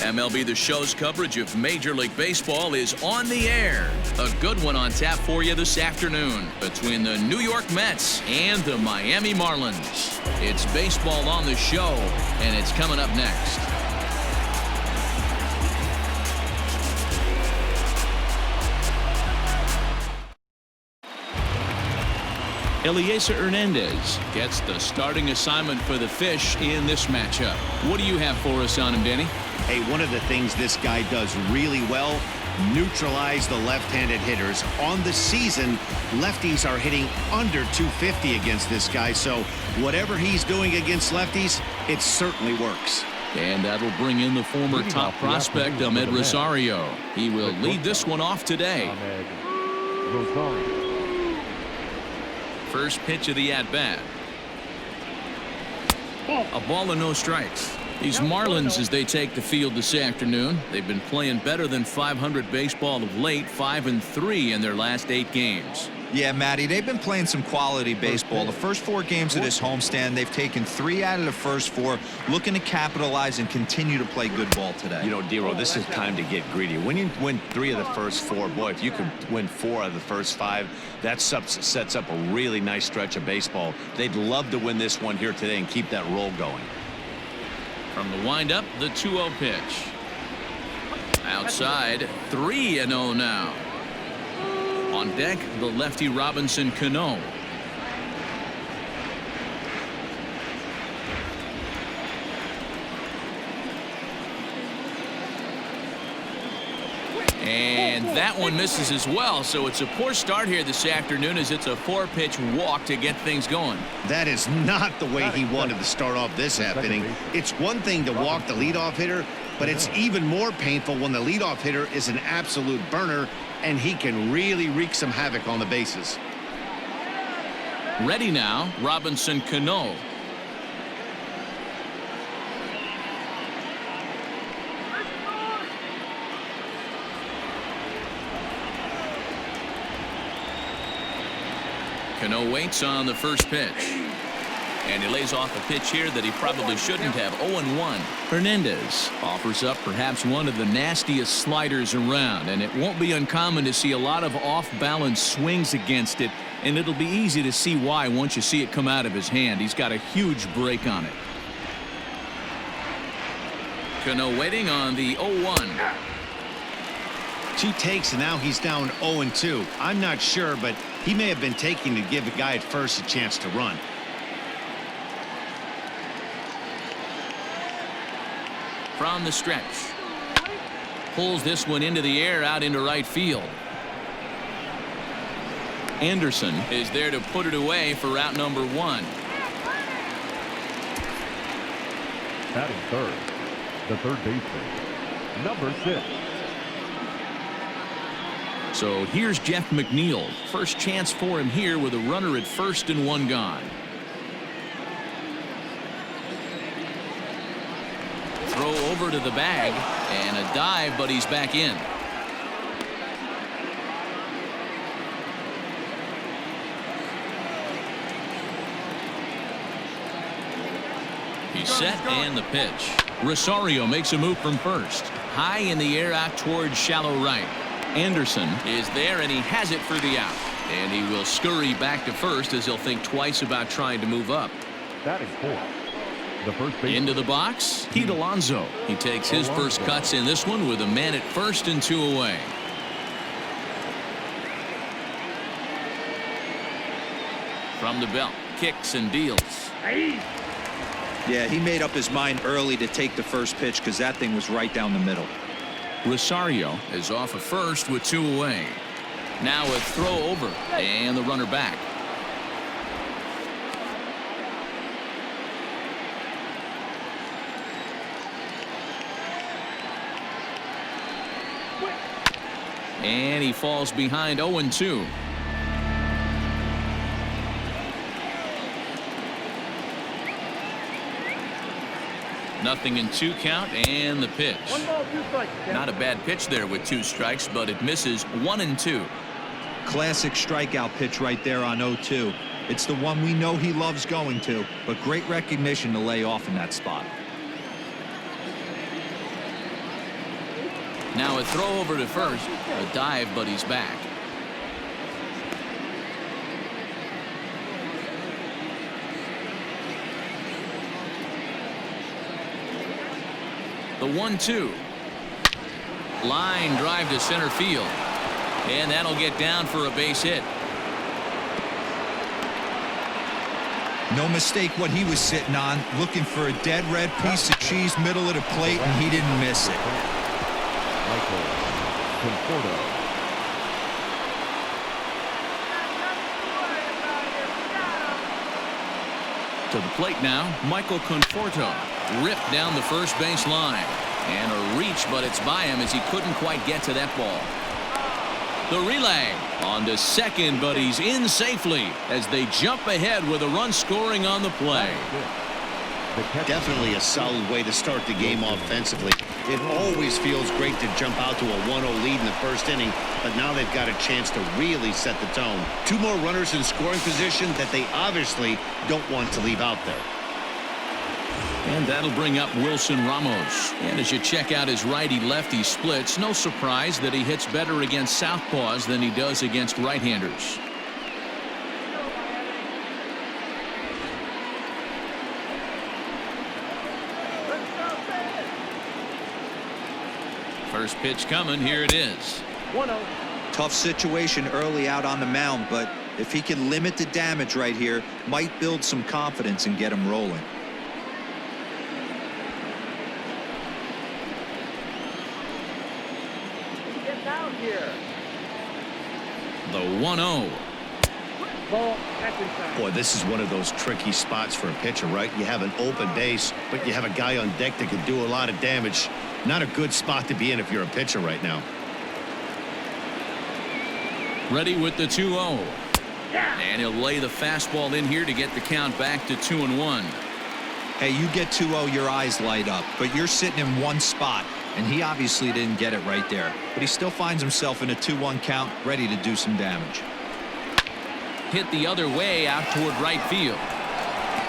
MLB The Show's coverage of Major League Baseball is on the air. A good one on tap for you this afternoon between the New York Mets and the Miami Marlins. It's baseball on the show, and it's coming up next. Elieser Hernandez gets the starting assignment for the Fish in this matchup. What do you have for us on him, Danny? Hey, one of the things this guy does really well, neutralize the left-handed hitters. On the season, lefties are hitting under 250 against this guy, so whatever he's doing against lefties, it certainly works. And that'll bring in the former top prospect, Ahmed Rosario. He will lead this one off today. First pitch of the at-bat. A ball and no strikes. These Marlins, as they take the field this afternoon, they've been playing better than .500 baseball of late, 5-3 in their last 8 games. Yeah, Matty, they've been playing some quality baseball. The first 4 games of this homestand, they've taken 3 out of the first 4, looking to capitalize and continue to play good ball today. You know, Dero, this is time to get greedy. When you win 3 of the first 4, boy, if you could win 4 out of the first 5, that sets up a really nice stretch of baseball. They'd love to win this one here today and keep that roll going. From the windup, the 2-0 pitch. Outside, 3-0 now. On deck, the lefty Robinson Cano. And that one misses as well, so it's a poor start here this afternoon as it's a 4-pitch walk to get things going. That is not the way he wanted to start off this half inning. It's one thing to walk the leadoff hitter, but it's even more painful when the leadoff hitter is an absolute burner and he can really wreak some havoc on the bases. Ready now, Robinson Cano. Cano waits on the first pitch. And he lays off a pitch here that he probably shouldn't have. 0-1. Hernandez offers up perhaps one of the nastiest sliders around, and it won't be uncommon to see a lot of off-balance swings against it, and it'll be easy to see why once you see it come out of his hand. He's got a huge break on it. Cano waiting on the 0-1. 2 takes, and now he's down 0-2. I'm not sure, but he may have been taking to give the guy at first a chance to run. From the stretch. Pulls this one into the air out into right field. Anderson is there to put it away for route number 1. Batting third, the third baseman, number 6. So here's Jeff McNeil. First chance for him here with a runner at first and 1 gone. Throw over to the bag and a dive, but he's back in. He's set and the pitch. Rosario makes a move from first. High in the air out towards shallow right. Anderson is there and he has it for the out. And he will scurry back to first as he'll think twice about trying to move up. That is 4. The first base. Into the box, Pete Alonso. He takes his first cuts in this one with a man at first and 2 away. From the belt, kicks and deals. Yeah, he made up his mind early to take the first pitch because that thing was right down the middle. Rosario is off of first with 2 away. Now a throw over and the runner back. And he falls behind 0-2. Nothing in 2 count and the pitch. 1 ball, 2 strikes. Not a bad pitch there with 2 strikes, but it misses 1-2. Classic strikeout pitch right there on 0-2. It's the one we know he loves going to, but great recognition to lay off in that spot. Now a throw over to first. A dive, but he's back. The 1-2. Line drive to center field. And that'll get down for a base hit. No mistake what he was sitting on, looking for a dead red piece of cheese middle of the plate, and he didn't miss it. Michael Conforto. To the plate now, Michael Conforto. Ripped down the first base line. And a reach, but it's by him as he couldn't quite get to that ball. The relay on to second, but he's in safely as they jump ahead with a run scoring on the play. Definitely a solid way to start the game offensively. It always feels great to jump out to a 1-0 lead in the first inning, but now they've got a chance to really set the tone. Two more runners in scoring position that they obviously don't want to leave out there. And that'll bring up Wilson Ramos. And as you check out his righty-lefty splits, no surprise that he hits better against southpaws than he does against right-handers. First pitch coming. Here it is. 1-0. Tough situation early out on the mound, but if he can limit the damage right here, might build some confidence and get him rolling. The 1-0. Boy, this is one of those tricky spots for a pitcher, right? You have an open base, but you have a guy on deck that can do a lot of damage. Not a good spot to be in if you're a pitcher right now. Ready with the 2-0. And he'll lay the fastball in here to get the count back to 2-1. Hey, you get 2-0, your eyes light up, but you're sitting in one spot, and he obviously didn't get it right there. But he still finds himself in a 2-1 count, ready to do some damage. Hit the other way out toward right field.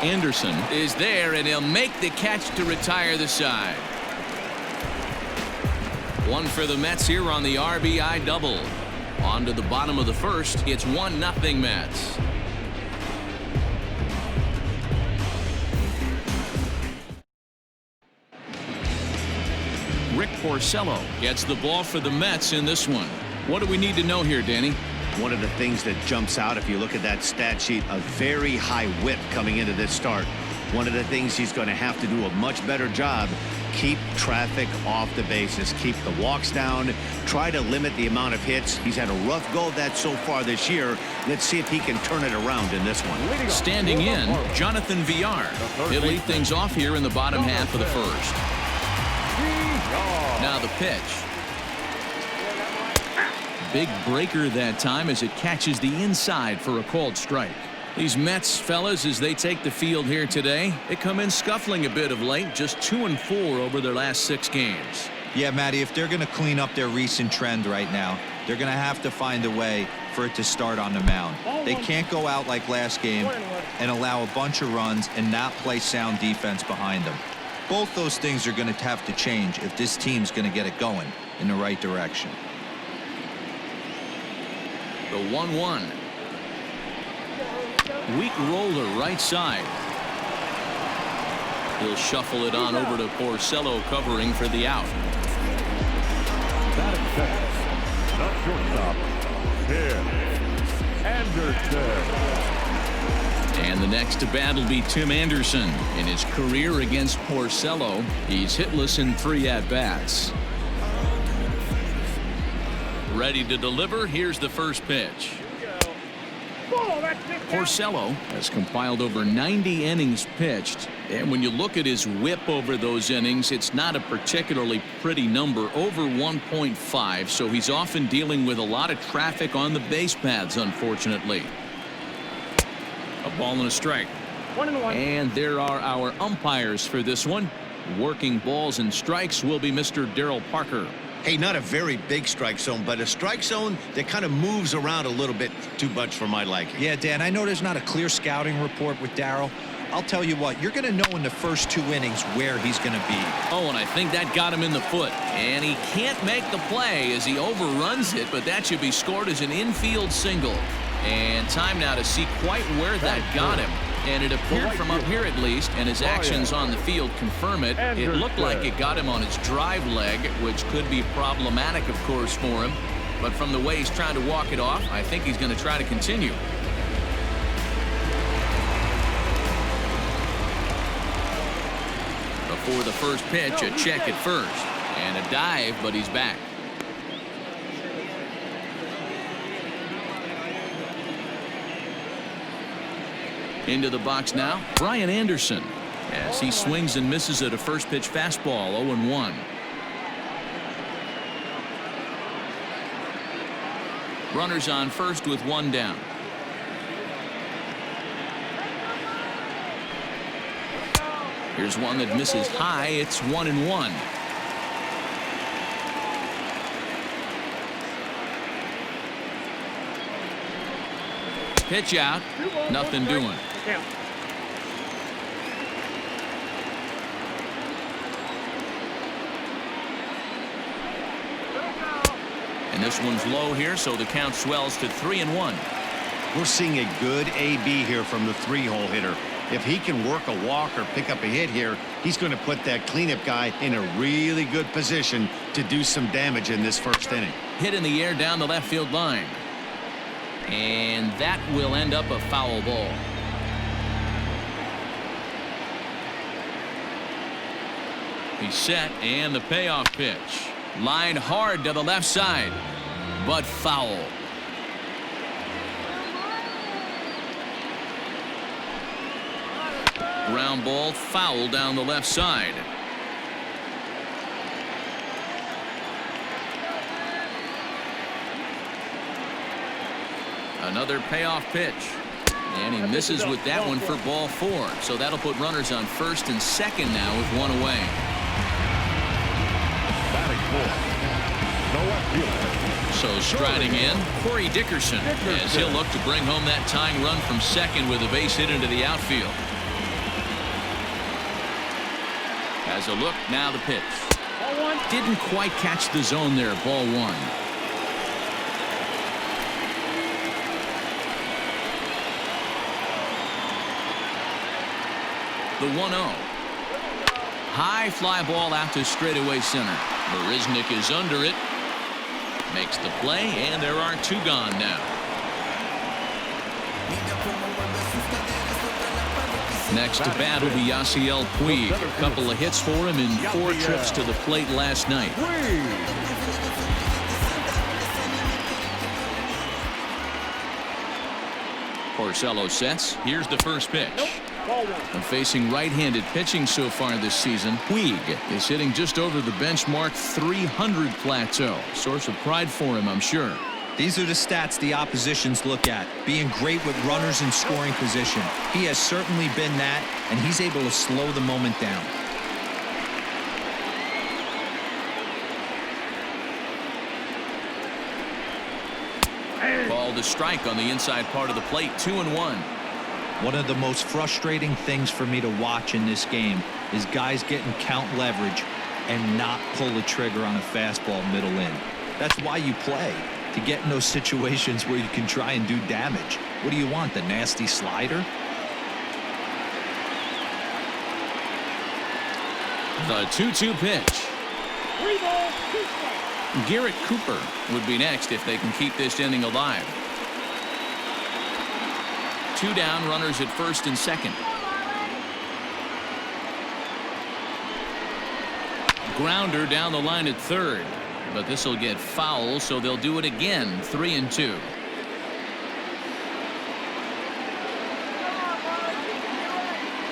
Anderson is there, and he'll make the catch to retire the side. One for the Mets here on the RBI double. On to the bottom of the first. It's 1-0 Mets. Rick Porcello gets the ball for the Mets in this one. What do we need to know here, Danny? One of the things that jumps out if you look at that stat sheet, a very high whip coming into this start. One of the things he's going to have to do a much better job, keep traffic off the bases, keep the walks down, try to limit the amount of hits. He's had a rough go of that so far this year. Let's see if he can turn it around in this one. Standing in, Jonathan Villar. He'll lead things off here in the bottom half of the first. Now the pitch. Big breaker that time as it catches the inside for a called strike. These Mets fellas, as they take the field here today, they come in scuffling a bit of late, just 2-4 over their last 6 games. Yeah, Matty, if they're going to clean up their recent trend right now, they're going to have to find a way for it to start on the mound. They can't go out like last game and allow a bunch of runs and not play sound defense behind them. Both those things are going to have to change if this team's going to get it going in the right direction. The 1-1. Weak roller right side. He'll shuffle it on over to Porcello covering for the out. Batting second, not shortstop, Tim Anderson. And the next to bat will be Tim Anderson. In his career against Porcello, he's hitless in 3 at-bats. Ready to deliver. Here's the first pitch. Porcello has compiled over 90 innings pitched, and when you look at his whip over those innings, it's not a particularly pretty number, over 1.5, so he's often dealing with a lot of traffic on the base paths, unfortunately. A ball and a strike. 1-1. And there are our umpires for this one. Working balls and strikes will be Mr. Darryl Parker. Hey, not a very big strike zone, but a strike zone that kind of moves around a little bit too much for my liking. Yeah, Dan, I know there's not a clear scouting report with Darryl, I'll tell you what, you're going to know in the first 2 innings where he's going to be. Oh, and I think that got him in the foot. And he can't make the play as he overruns it, but that should be scored as an infield single. And time now to see quite where that got him. And it appeared from up here at least, and his actions on the field confirm it. It looked like it got him on his drive leg, which could be problematic, of course, for him. But from the way he's trying to walk it off, I think he's going to try to continue. Before the first pitch, a check at first. And a dive, but he's back. Into the box now, Brian Anderson, as he swings and misses at a first pitch fastball, 0-1. Runners on first with 1 down. Here's one that misses high. It's 1-1. Pitch out. Nothing doing. And this one's low here, so the count swells to 3-1. We're seeing a good AB here from the 3-hole hitter. If he can work a walk or pick up a hit here, he's going to put that cleanup guy in a really good position to do some damage in this first inning. Hit in the air down the left field line. And that will end up a foul ball. He's set, and the payoff pitch. Line hard to the left side, but foul. Ground ball, foul down the left side. Another payoff pitch. And he misses with that one for ball 4. So that'll put runners on first and second now with 1 away. So striding in, Corey Dickerson, as he'll look to bring home that tying run from second with a base hit into the outfield. As a look, now the pitch. Didn't quite catch the zone there, ball 1. The 1-0. High fly ball out to straightaway center. Marisnik is under it. Makes the play, and there are 2 gone now. Next to bat will be Yasiel Puig. A couple of hits for him in 4 trips to the plate last night. Porcello sets. Here's the first pitch. And facing right-handed pitching so far this season, Puig is hitting just over the benchmark 300 plateau. Source of pride for him, I'm sure. These are the stats the oppositions look at. Being great with runners in scoring position. He has certainly been that, and he's able to slow the moment down. Called a strike on the inside part of the plate, 2-1. One of the most frustrating things for me to watch in this game is guys getting count leverage and not pull the trigger on a fastball middle in. That's why you play, to get in those situations where you can try and do damage. What do you want, the nasty slider? The 2-2 pitch. Garrett Cooper would be next if they can keep this inning alive. 2 down, runners at first and second. Grounder down the line at third, but this will get foul, so they'll do it again. 3-2.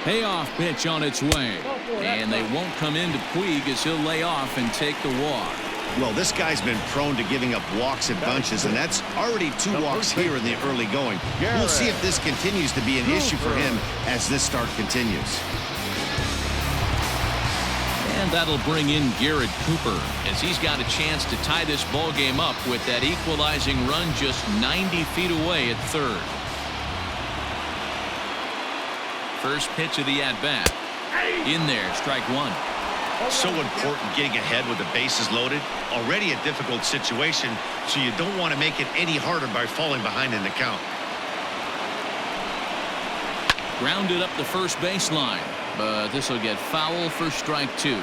Payoff pitch on its way, and they won't come into Puig as he'll lay off and take the walk. Well, this guy's been prone to giving up walks in bunches, and that's already 2 walks here in the early going. We'll see if this continues to be an issue for him as this start continues. And that'll bring in Garrett Cooper as he's got a chance to tie this ball game up with that equalizing run just 90 feet away at third. First pitch of the at-bat. In there, strike one. So important getting ahead with the bases loaded. Already a difficult situation, so you don't want to make it any harder by falling behind in the count. Grounded up the first baseline, but this will get foul for strike two.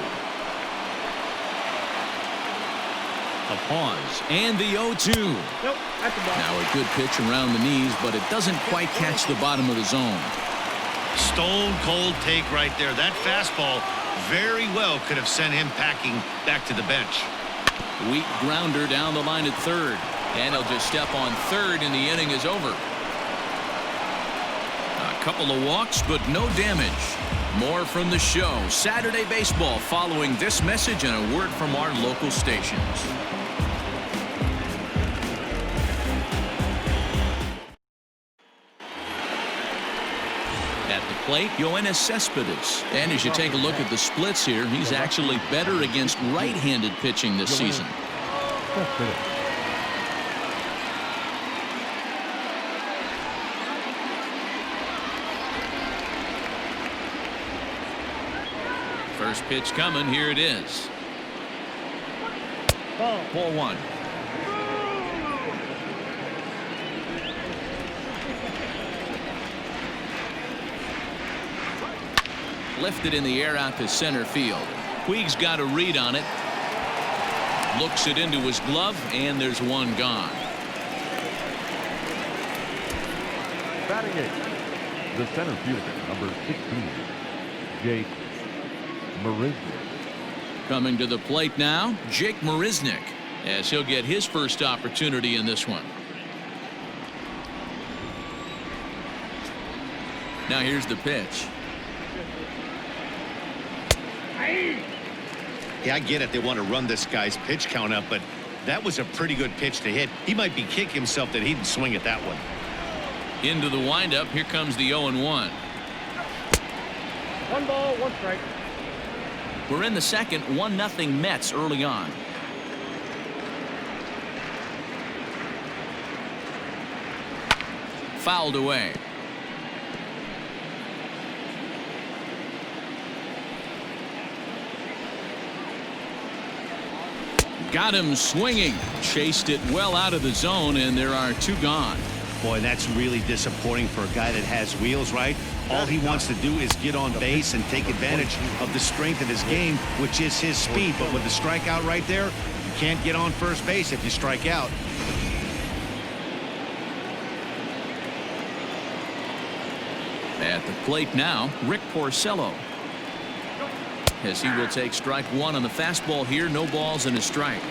A pause and the 0-2. Nope, that's the ball. Now a good pitch around the knees, but it doesn't quite catch the bottom of the zone. Stone cold take right there. That fastball very well could have sent him packing back to the bench. Weak grounder down the line at third, and he'll just step on third and the inning is over. A couple of walks, but no damage. More from the show. Saturday Baseball following this message and a word from our local stations. At the plate, Yoenis Cespedes. And as you take a look at the splits here, he's actually better against right-handed pitching this season. First pitch coming. Here it is. Ball one. Lifted in the air out to center field. Puig's got a read on it. Looks it into his glove, and there's one gone. Batting eighth, the center fielder, number 16, Jake Marisnick. Coming to the plate now, Jake Marisnick, as he'll get his first opportunity in this one. Now here's the pitch. Yeah, I get it. They want to run this guy's pitch count up, but that was a pretty good pitch to hit. He might be kicking himself that he didn't swing at that one. Into the windup. Here comes the 0-1. 1 ball, 1 strike. We're in the second. 1-0 Mets early on. Fouled away. Got him swinging. Chased it well out of the zone, and there are 2 gone. Boy, that's really disappointing for a guy that has wheels, right? All he wants to do is get on base and take advantage of the strength of his game, which is his speed. But with the strikeout right there, you can't get on first base if you strike out. At the plate now, Rick Porcello. As he will take strike one on the fastball here. No balls and a strike.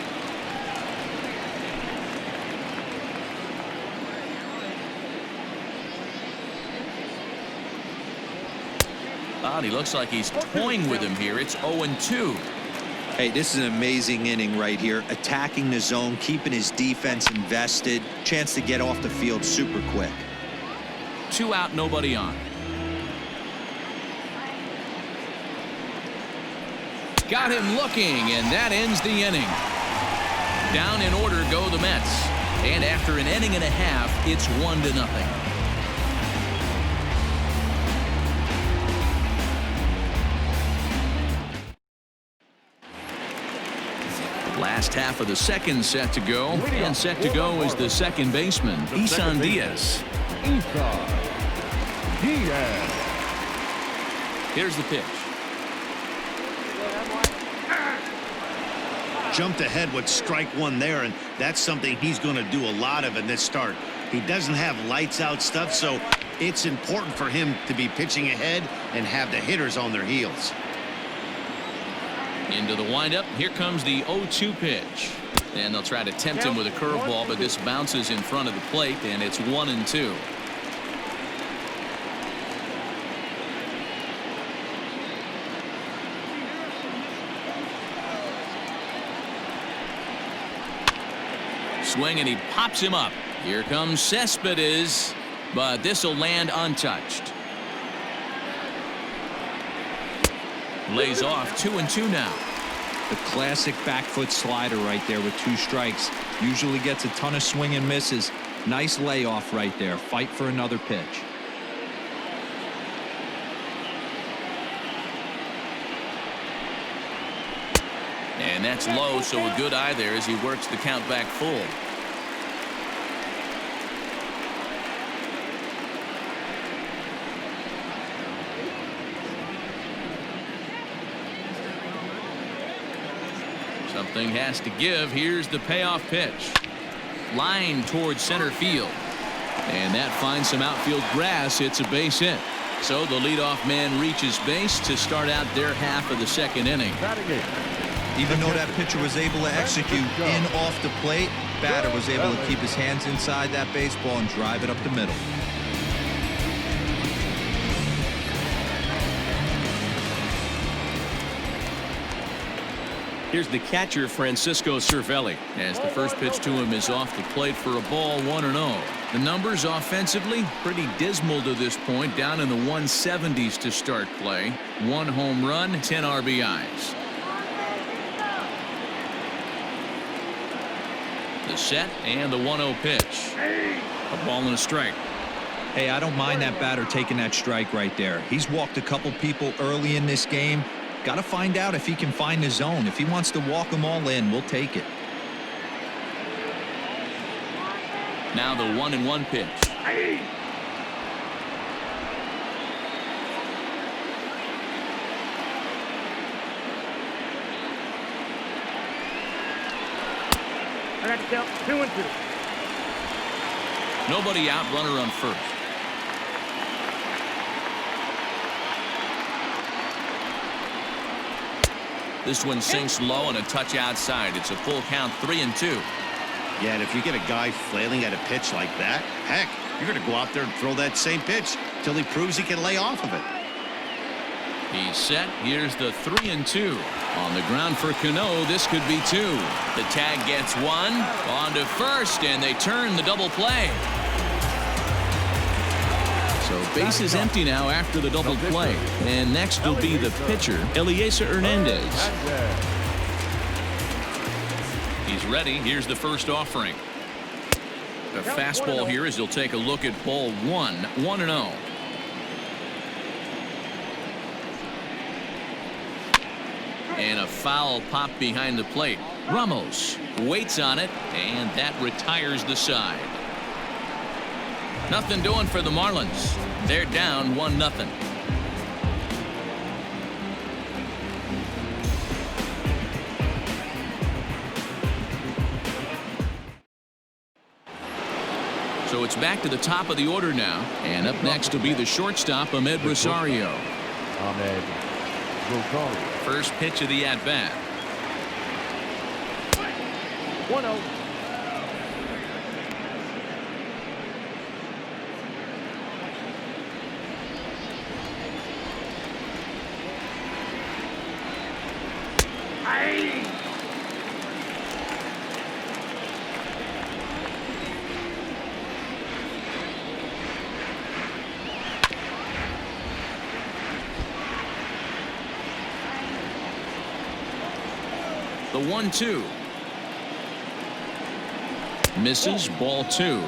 He looks like he's toying with him here. It's 0-2. Hey, this is an amazing inning right here. Attacking the zone, keeping his defense invested. Chance to get off the field super quick. 2 out, nobody on. Got him looking, and that ends the inning. Down in order go the Mets. And after an inning and a half, it's 1-0. Last half of the second set to go, and set to go is the second baseman, Isan Diaz. Isan Diaz. Here's the pitch. Jumped ahead with strike one there, and that's something he's going to do a lot of in this start. He doesn't have lights out stuff, so it's important for him to be pitching ahead and have the hitters on their heels. Into the windup. Here comes the 0-2 pitch. And they'll try to tempt him with a curveball, but this bounces in front of the plate, and it's 1-2. Swing, and he pops him up. Here comes Cespedes, but this will land untouched. Lays off 2-2 now. The classic back foot slider right there with 2 strikes. Usually gets a ton of swing and misses. Nice layoff right there. Fight for another pitch. And that's low, so a good eye there as he works the count back full. Something has to give. Here's the payoff pitch. Line towards center field. And that finds some outfield grass. It's a base hit. So the leadoff man reaches base to start out their half of the second inning. Even though that pitcher was able to execute in off the plate, batter was able to keep his hands inside that baseball and drive it up the middle. Here's the catcher, Francisco Cervelli, as the first pitch to him is off the plate for a ball, 1-0. The numbers offensively pretty dismal to this point, down in the 170s to start play. 1 home run, 10 RBIs. The set and the 1-0 pitch. A ball and a strike. Hey, I don't mind that batter taking that strike right there. He's walked a couple people early in this game. Got to find out if he can find the zone. If he wants to walk them all in, we'll take it. Now the 1-1 pitch. I got to count 2-2. Nobody out, runner on first. This one sinks low and a touch outside. It's a full count, 3-2. Yeah, and if you get a guy flailing at a pitch like that, heck, you're going to go out there and throw that same pitch till he proves he can lay off of it. He's set. Here's the 3-2. On the ground for Cano. This could be 2. The tag gets 1. On to first, and they turn the double play. So base is empty now after the double play. And next will be the pitcher, Eliezer Hernandez. He's ready. Here's the first offering. The fastball here as he'll take a look at ball 1. 1-0. And a foul pop behind the plate. Ramos waits on it, and that retires the side. Nothing doing for the Marlins. They're down 1-0. So it's back to the top of the order now. And up next will be the shortstop, Ahmed Rosario. Ahmed Rosario. First pitch of the at-bat. 1-0. The 1-2. Misses, ball 2.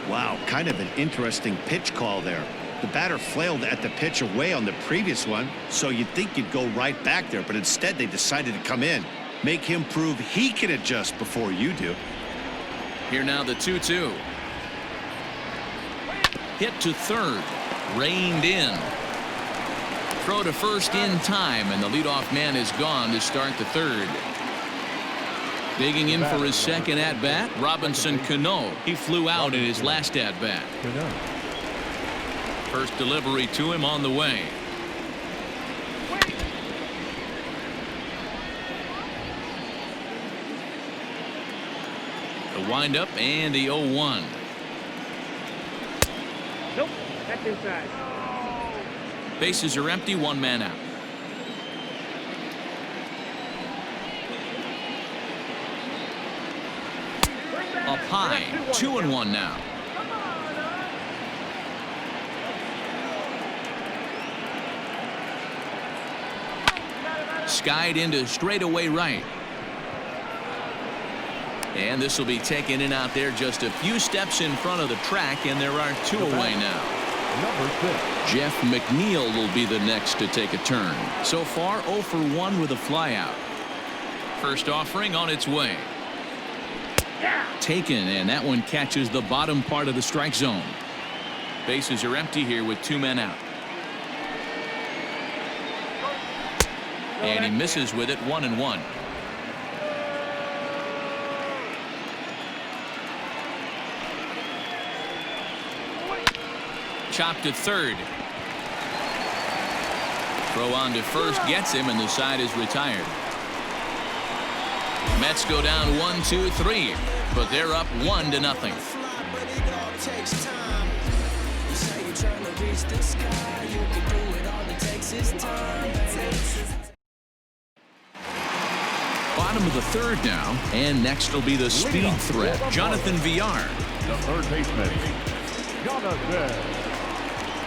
Wow, kind of an interesting pitch call there. The batter flailed at the pitch away on the previous one, so you'd think you'd go right back there, but instead they decided to come in. Make him prove he can adjust before you do. Here now the 2-2. Hit to third. Reined in. Throw to first in time, and the leadoff man is gone to start the third. Digging in for his second at-bat, Robinson Cano. He flew out in his last at-bat. First delivery to him on the way. The windup and the 0-1. Nope, that's inside. Bases are empty, 1 man out. Up high, 2-1 now. Skied into straightaway right. And this will be taken in out there just a few steps in front of the track, and there are 2 away now. Number 6. Jeff McNeil will be the next to take a turn. So far 0 for 1 with a flyout. first offering on its way. Taken, and that one catches the bottom part of the strike zone. Bases are empty here with 2 men out. And he misses with it, 1-1. Chopped to third. Throw on to first gets him, and the side is retired. Mets go down 1-2-3, but they're up 1-0. Bottom of the third now, and next will be the speed threat, Jonathan Villar. The third baseman, Jonathan.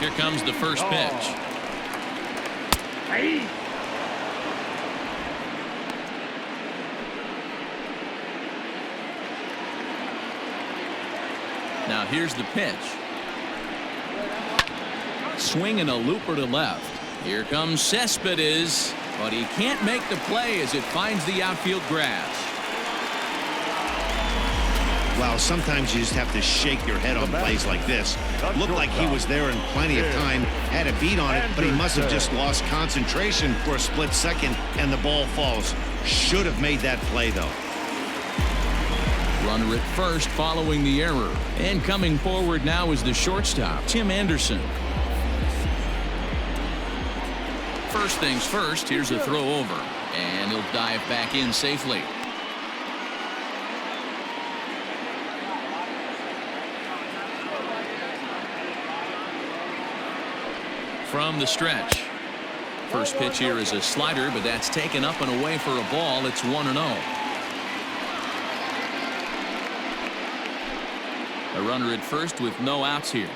Here comes the first pitch. Now here's the pitch. Swing and a looper to left. Here comes Cespedes, but he can't make the play as it finds the outfield grass. Well, sometimes you just have to shake your head on plays like this. Looked like he was there in plenty of time, had a beat on it, but he must have just lost concentration for a split second, and the ball falls. Should have made that play, though. Runner at first following the error. And coming forward now is the shortstop, Tim Anderson. First things first, here's a throw over. And he'll dive back in safely. From the stretch. First pitch here is a slider, but that's taken up and away for a ball. It's 1-0. A runner at first with no outs here.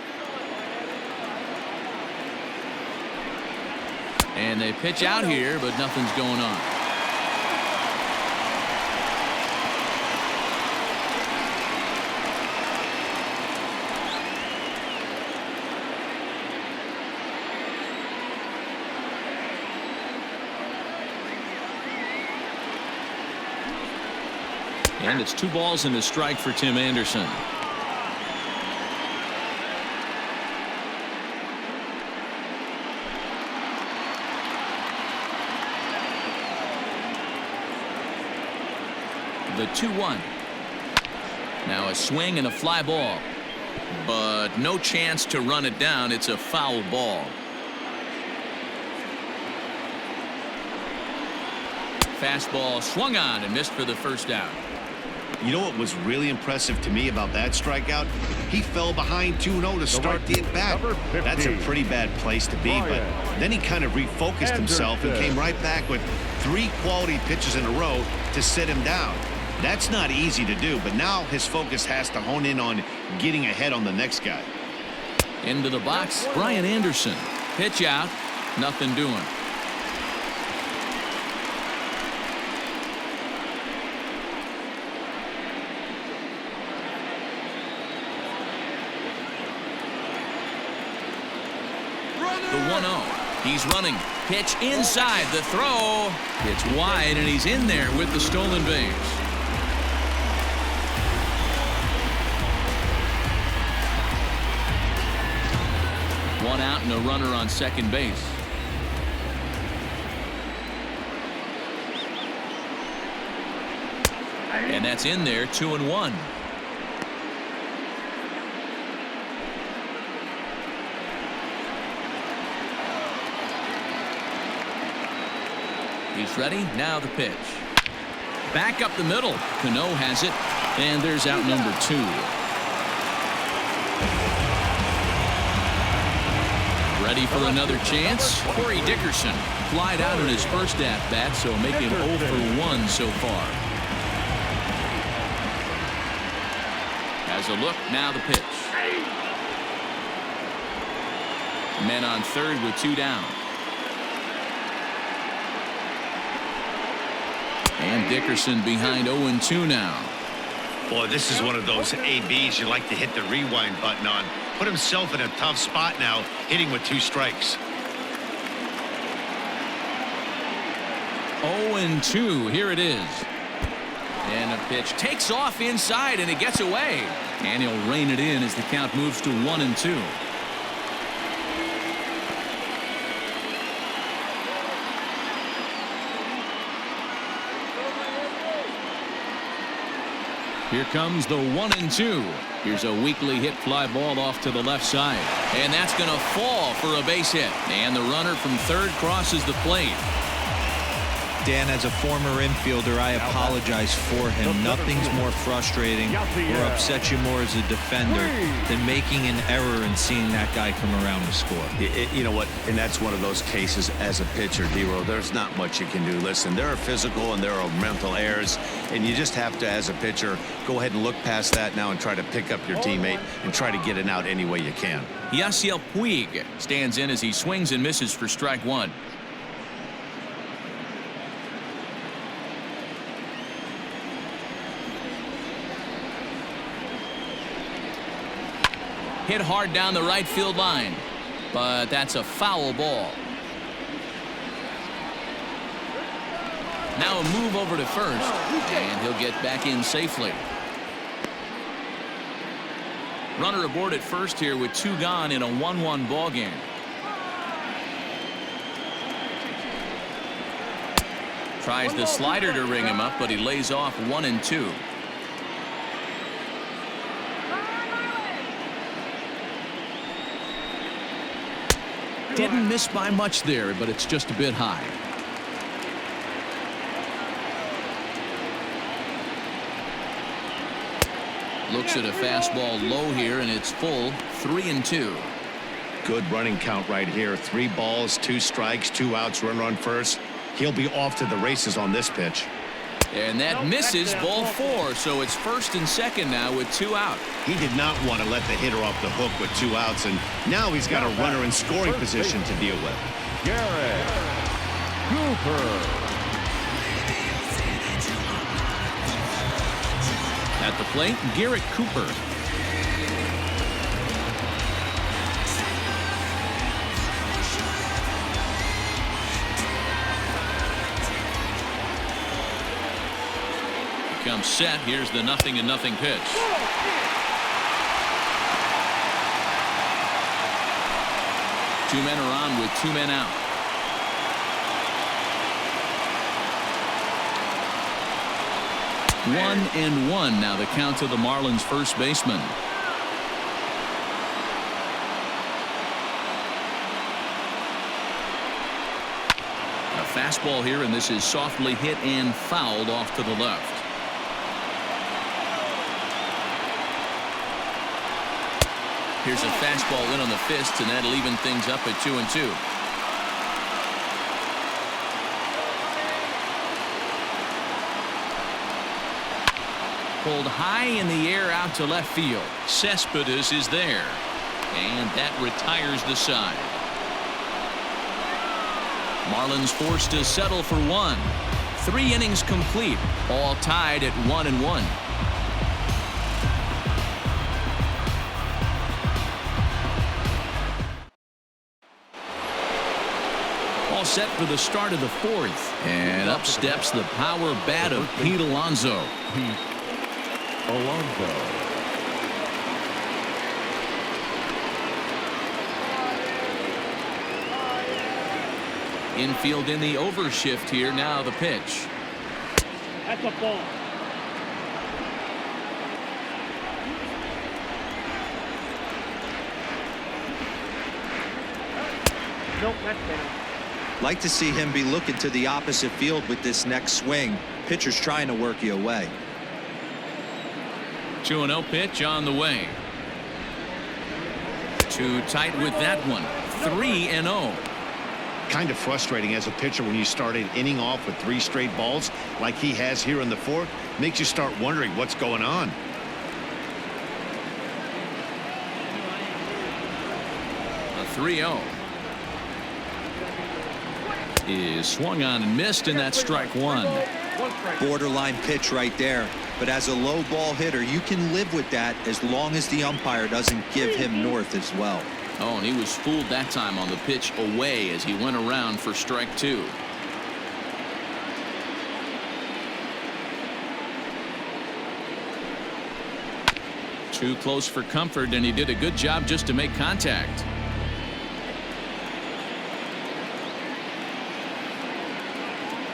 And they pitch out here, but nothing's going on. And it's 2 balls and a strike for Tim Anderson. The 2-1. Now a swing and a fly ball, but no chance to run it down. It's a foul ball. Fastball swung on and missed for the first out. You know what was really impressive to me about that strikeout? He fell behind 2-0 to start the at-bat. That's a pretty bad place to be, but then he kind of refocused himself and came right back with 3 quality pitches in a row to sit him down. That's not easy to do, but now his focus has to hone in on getting ahead on the next guy. Into the box, Brian Anderson. Pitch out, nothing doing. The 1-0. He's running. Pitch inside. The throw. It's wide, and he's in there with the stolen base. One out and a runner on second base. And that's in there, 2-1. He's ready. Now the pitch. Back up the middle. Cano has it. And there's out number 2. Ready for another chance. Corey Dickerson flied out in his first at-bat, so making 0 for 1 so far. Has a look. Now the pitch. Men on third with 2 down. And Dickerson behind 0-2 now. Boy, this is one of those ABs you like to hit the rewind button on. Put himself in a tough spot now, hitting with 2 strikes. 0-2. Here it is. And the pitch takes off inside, and it gets away. And he'll rein it in as the count moves to 1-2. Here comes the 1-2. Here's a weakly hit fly ball off to the left side. And that's going to fall for a base hit. And the runner from third crosses the plate. Dan, as a former infielder, I apologize for him. Nothing's more frustrating or upsets you more as a defender than making an error and seeing that guy come around to score. You know what? And that's one of those cases as a pitcher, D-Row. There's not much you can do. Listen, there are physical and there are mental errors, and you just have to, as a pitcher, go ahead and look past that now and try to pick up your teammate and try to get it out any way you can. Yasiel Puig stands in as he swings and misses for strike one. Hit hard down the right field line, but that's a foul ball. Now a move over to first, and he'll get back in safely. Runner aboard at first here with 2 gone in a 1-1 ball game. Tries the slider to ring him up, but he lays off 1-2. Didn't miss by much there, but it's just a bit high. Looks at a fastball low here, and it's full. 3-2. Good running count right here. 3 balls, 2 strikes, 2 outs, runner on first. He'll be off to the races on this pitch. And that misses, ball 4, so it's first and second now with 2 out. He did not want to let the hitter off the hook with 2 outs, and now he's got a runner in scoring position to deal with. Garrett Cooper. At the plate, Garrett Cooper. Comes set. Here's the 0-0 pitch. Two men are on with 2 men out. One and one now the count to the Marlins first baseman. A fastball here, and this is softly hit and fouled off to the left. Here's a fastball in on the fist, and that'll even things up at 2-2. Pulled high in the air out to left field. Cespedes is there, and that retires the side. Marlins forced to settle for 1. 3 innings complete, all tied at 1-1. All set for the start of the 4th, and up steps the power bat of Pete Alonso. Infield in the overshift here. Now the pitch. That's a ball. Nope, that's down. Like to see him be looking to the opposite field with this next swing. Pitcher's trying to work you away. 2-0 pitch on the way. Too tight with that one. 3-0. Kind of frustrating as a pitcher when you start an inning off with 3 straight balls like he has here in the 4th. Makes you start wondering what's going on. A 3-0 is swung on and missed, and that's strike 1. Borderline pitch right there, but as a low ball hitter you can live with that as long as the umpire doesn't give him north as well. Oh, and he was fooled that time on the pitch away as he went around for strike 2. Too close for comfort, and he did a good job just to make contact.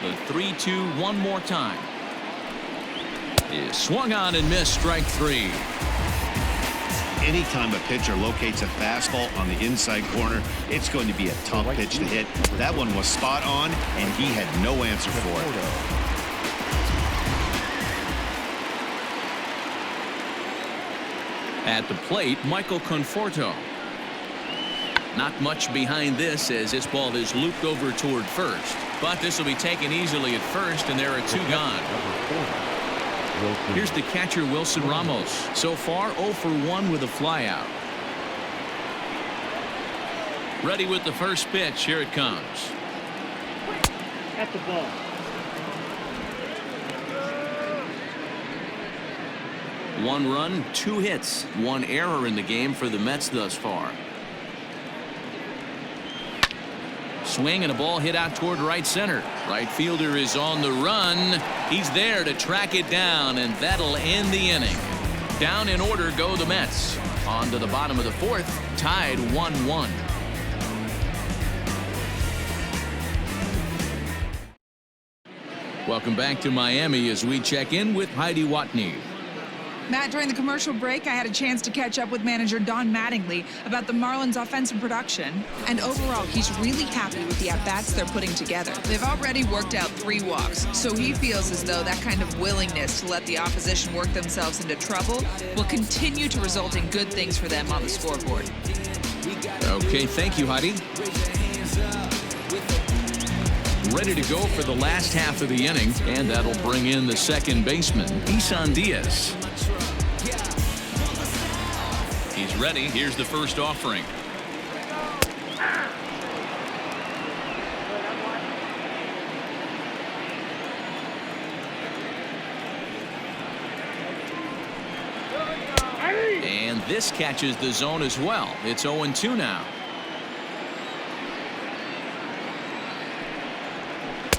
The 3-2 one more time. Is swung on and missed, strike 3. Anytime a pitcher locates a fastball on the inside corner, it's going to be a tough pitch to hit. That one was spot on, and he had no answer for it. At the plate, Michael Conforto. Not much behind this as this ball is looped over toward first. But this will be taken easily at first, and there are 2 gone. Here's the catcher, Wilson Ramos. So far, 0 for 1 with a flyout. Ready with the first pitch. Here it comes. At the ball. One run, 2 hits, 1 error in the game for the Mets thus far. Swing and a ball hit out toward right center. Right fielder is on the run. He's there to track it down, and that'll end the inning. Down in order go the Mets. On to the bottom of the 4th, tied 1-1. Welcome back to Miami as we check in with Heidi Watney. Matt, during the commercial break, I had a chance to catch up with manager Don Mattingly about the Marlins' offensive production. And overall, he's really happy with the at-bats they're putting together. They've already worked out 3 walks, so he feels as though that kind of willingness to let the opposition work themselves into trouble will continue to result in good things for them on the scoreboard. Okay, thank you, Heidi. Ready to go for the last half of the inning, and that'll bring in the second baseman, Isan Diaz. He's ready. Here's the first offering. And this catches the zone as well. It's 0-2 now.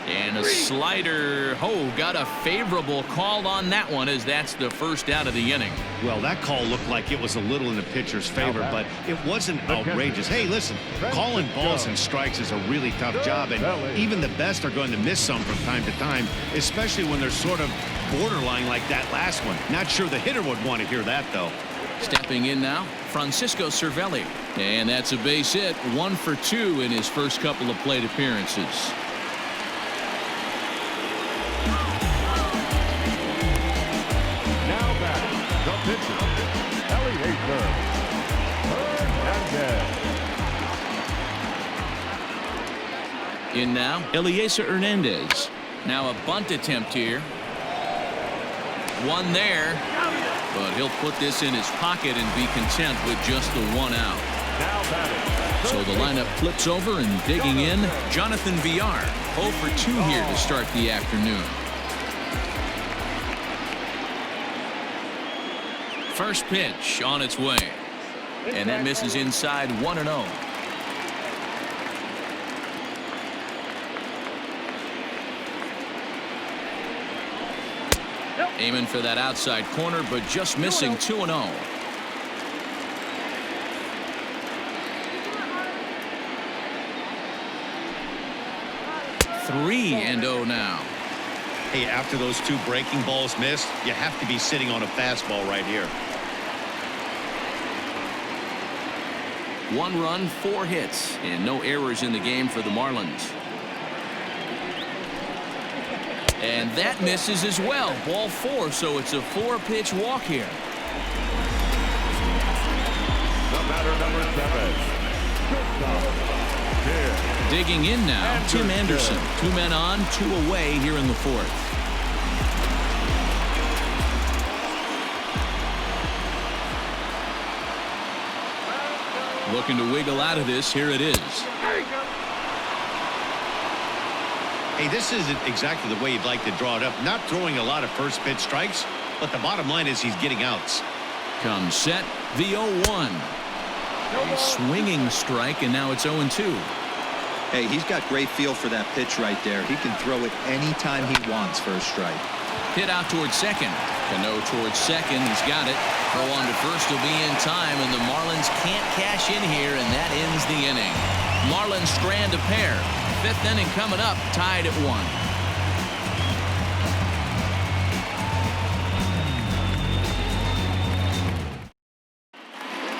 And a slider. Oh, got a favorable call on that one, as that's the first out of the inning. Well, that call looked like it was a little in the pitcher's favor, but it wasn't outrageous. Hey, listen, calling balls and strikes is a really tough job, and even the best are going to miss some from time to time, especially when they're sort of borderline like that last one. Not sure the hitter would want to hear that, though. Stepping in now, Francisco Cervelli. And that's a base hit, 1 for 2 in his first couple of plate appearances. In now, Eliezer Hernandez. Now a bunt attempt here. One there, but he'll put this in his pocket and be content with just the 1 out. So the lineup flips over, and digging in, Jonathan Villar. 0 for 2 here to start the afternoon. First pitch on its way, and that misses inside 1-0. Aiming for that outside corner, but just missing 2-0. 3-0 now. Hey, after those 2 breaking balls missed, you have to be sitting on a fastball right here. 1 run, 4 hits, and no errors in the game for the Marlins. And that misses as well. Ball 4, so it's a 4-pitch walk here. The batter, number 7. Digging in now, Tim Anderson. 2 men on, 2 away here in the 4th. Looking to wiggle out of this. Here it is. Hey, this isn't exactly the way you'd like to draw it up. Not throwing a lot of first pitch strikes, but the bottom line is he's getting outs. Comes set, the 0-1. A swinging strike, and now it's 0-2. Hey, he's got great feel for that pitch right there. He can throw it anytime he wants for a strike. Hit out towards second. Cano towards second. He's got it. Throw on to first will be in time, and the Marlins can't cash in here, and that ends the inning. Marlins strand a pair. Fifth inning coming up, tied at 1.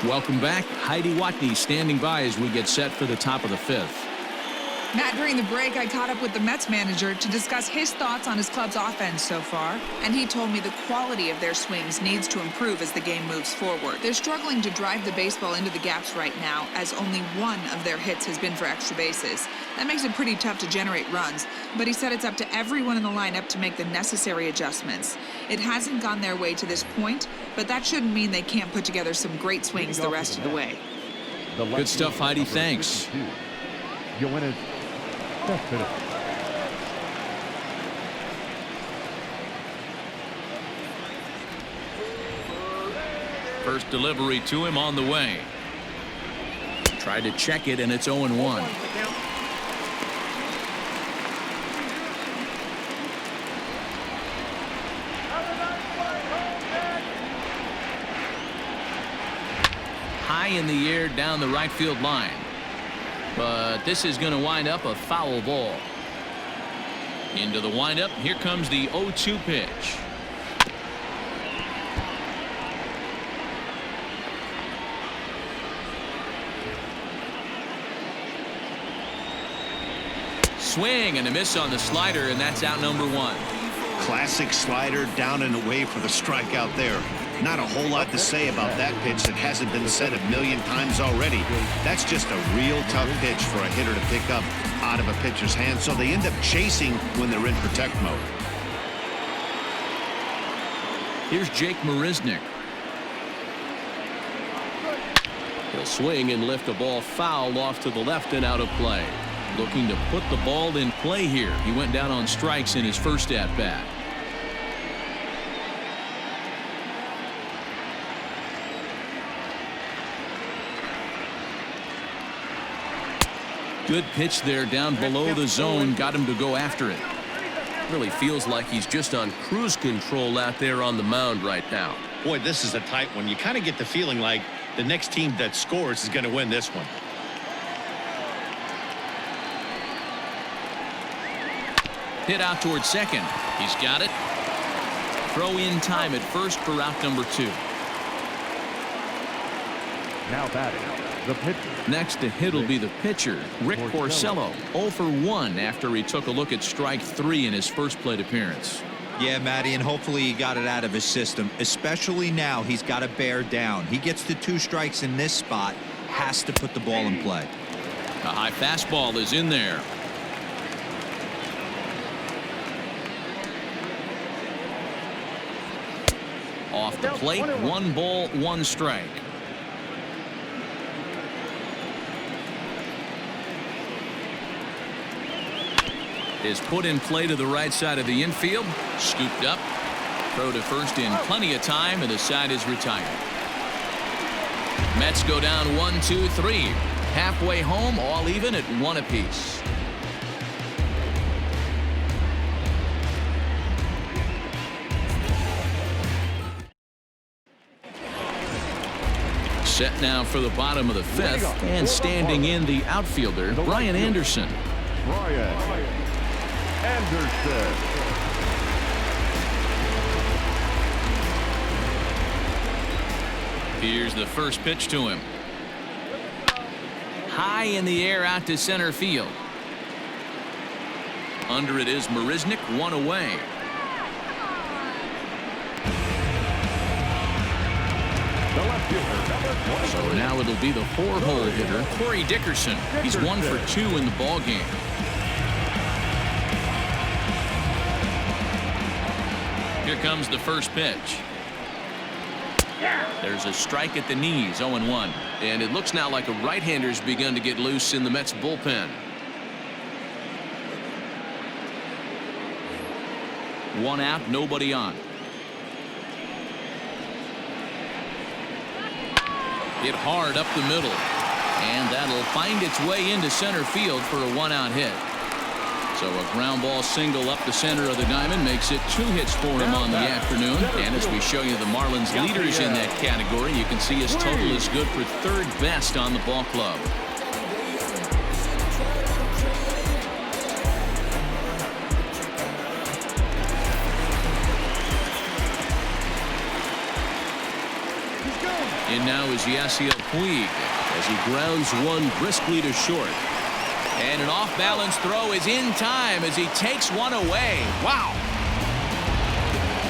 Welcome back. Heidi Watney standing by as we get set for the top of the 5th. Matt, during the break, I caught up with the Mets manager to discuss his thoughts on his club's offense so far, and he told me the quality of their swings needs to improve as the game moves forward. They're struggling to drive the baseball into the gaps right now, as only one of their hits has been for extra bases. That makes it pretty tough to generate runs, but he said it's up to everyone in the lineup to make the necessary adjustments. It hasn't gone their way to this point, but that shouldn't mean they can't put together some great swings the rest of the way. Good stuff, Heidi. Thanks. Your winners. First delivery to him on the way. Tried to check it, and it's 0-1. High in the air down the right field line. But this is going to wind up a foul ball. Into the windup. Here comes the 0-2 pitch. Swing and a miss on the slider, and that's out number 1. Classic slider down and away for the strikeout there. Not a whole lot to say about that pitch that hasn't been said a million times already. That's just a real tough pitch for a hitter to pick up out of a pitcher's hand, so they end up chasing when they're in protect mode. Here's Jake Marisnick. He'll swing and lift a ball foul off to the left and out of play. Looking to put the ball in play here. He went down on strikes in his first at-bat. Good pitch there down below the zone. Got him to go after it. Really feels like he's just on cruise control out there on the mound right now. Boy, this is a tight one. You kind of get the feeling like the next team that scores is going to win this one. Hit out towards second. He's got it. Throw in time at first for out number 2. Now batting, the pitcher. Next to hit will be the pitcher, Rick Porcello. 0 for 1 after he took a look at strike 3 in his first plate appearance. Yeah, Matty, and hopefully he got it out of his system, especially now he's got to bear down. He gets the 2 strikes in this spot, has to put the ball in play. A high fastball is in there. Off the plate, 1 ball, 1 strike. Is put in play to the right side of the infield. Scooped up. Throw to first in plenty of time, and the side is retired. Mets go down 1-2-3. Halfway home, all even at 1 apiece. Set now for the bottom of the 5th, and standing in the outfielder, Brian Anderson. Brian Anderson. Here's the first pitch to him. High in the air out to center field. Under it is Marisnick, 1 away. So now it'll be the 4-hole hitter, Corey Dickerson. He's 1 for 2 in the ball game. Here comes the first pitch. There's a strike at the knees, 0-1. And it looks now like a right-hander's begun to get loose in the Mets bullpen. 1 out, nobody on. Hit hard up the middle. And that'll find its way into center field for a 1-out hit. So a ground ball single up the center of the diamond makes it 2 hits for him on the afternoon. And as we show you the Marlins leaders in that category, you can see his total is good for 3rd best on the ball club. In now is Yasiel Puig as he grounds one briskly to short. And an off-balance throw is in time as he takes one away. Wow.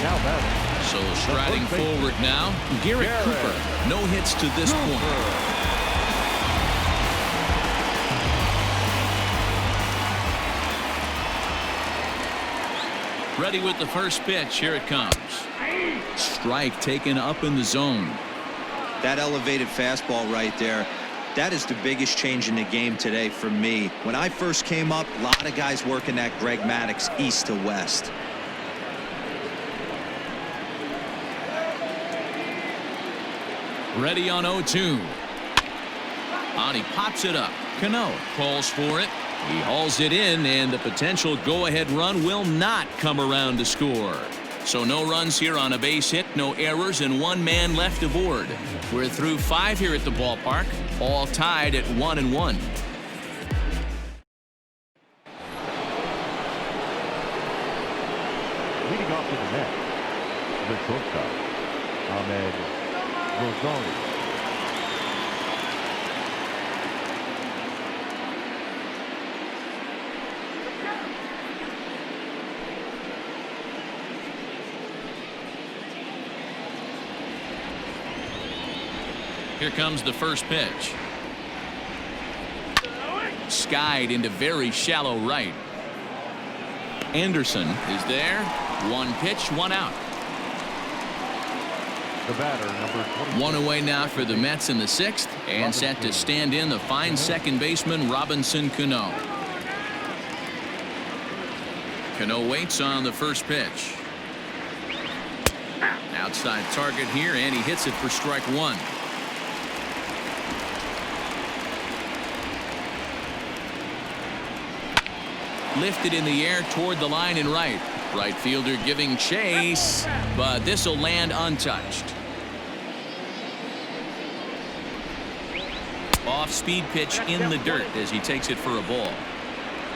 Now batting. So striding forward now, Garrett Cooper. No hits to this point. Ready with the first pitch. Here it comes. Strike taken up in the zone. That elevated fastball right there, that is the biggest change in the game today for me. When I first came up, a lot of guys working that Greg Maddux east to west. Ready on 0-2. On he pops it up. Cano calls for it. He hauls it in, and the potential go-ahead run will not come around to score. So no runs here on a base hit, no errors, and 1 man left aboard. We're through 5 here at the ballpark, all tied at 1-1. Leading off to the net, the shortstop, Ahmed Rosario. Here comes the first pitch. Skied into very shallow right. Anderson is there. 1 pitch, 1 out. The batter, number 20. 1 away now for the Mets in the 6th, and set to stand in the fine second baseman Robinson Cano. Cano waits on the first pitch. Outside target here, and he hits it for strike 1. Lifted in the air toward the line and right. Right fielder giving chase, but this will land untouched. Off-speed pitch in the dirt as he takes it for a ball.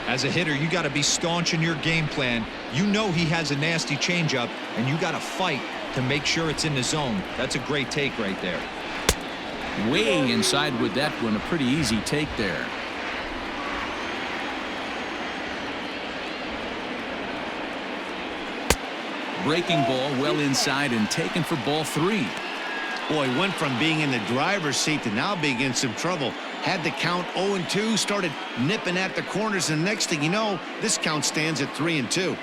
As a hitter, you got to be staunch in your game plan. You know he has a nasty changeup, and you got to fight to make sure it's in the zone. That's a great take right there. Way inside with that one. A pretty easy take there. Breaking ball well inside and taken for ball 3. Boy, went from being in the driver's seat to now being in some trouble. Had the count 0-2, started nipping at the corners, and next thing you know, this count stands at 3-2.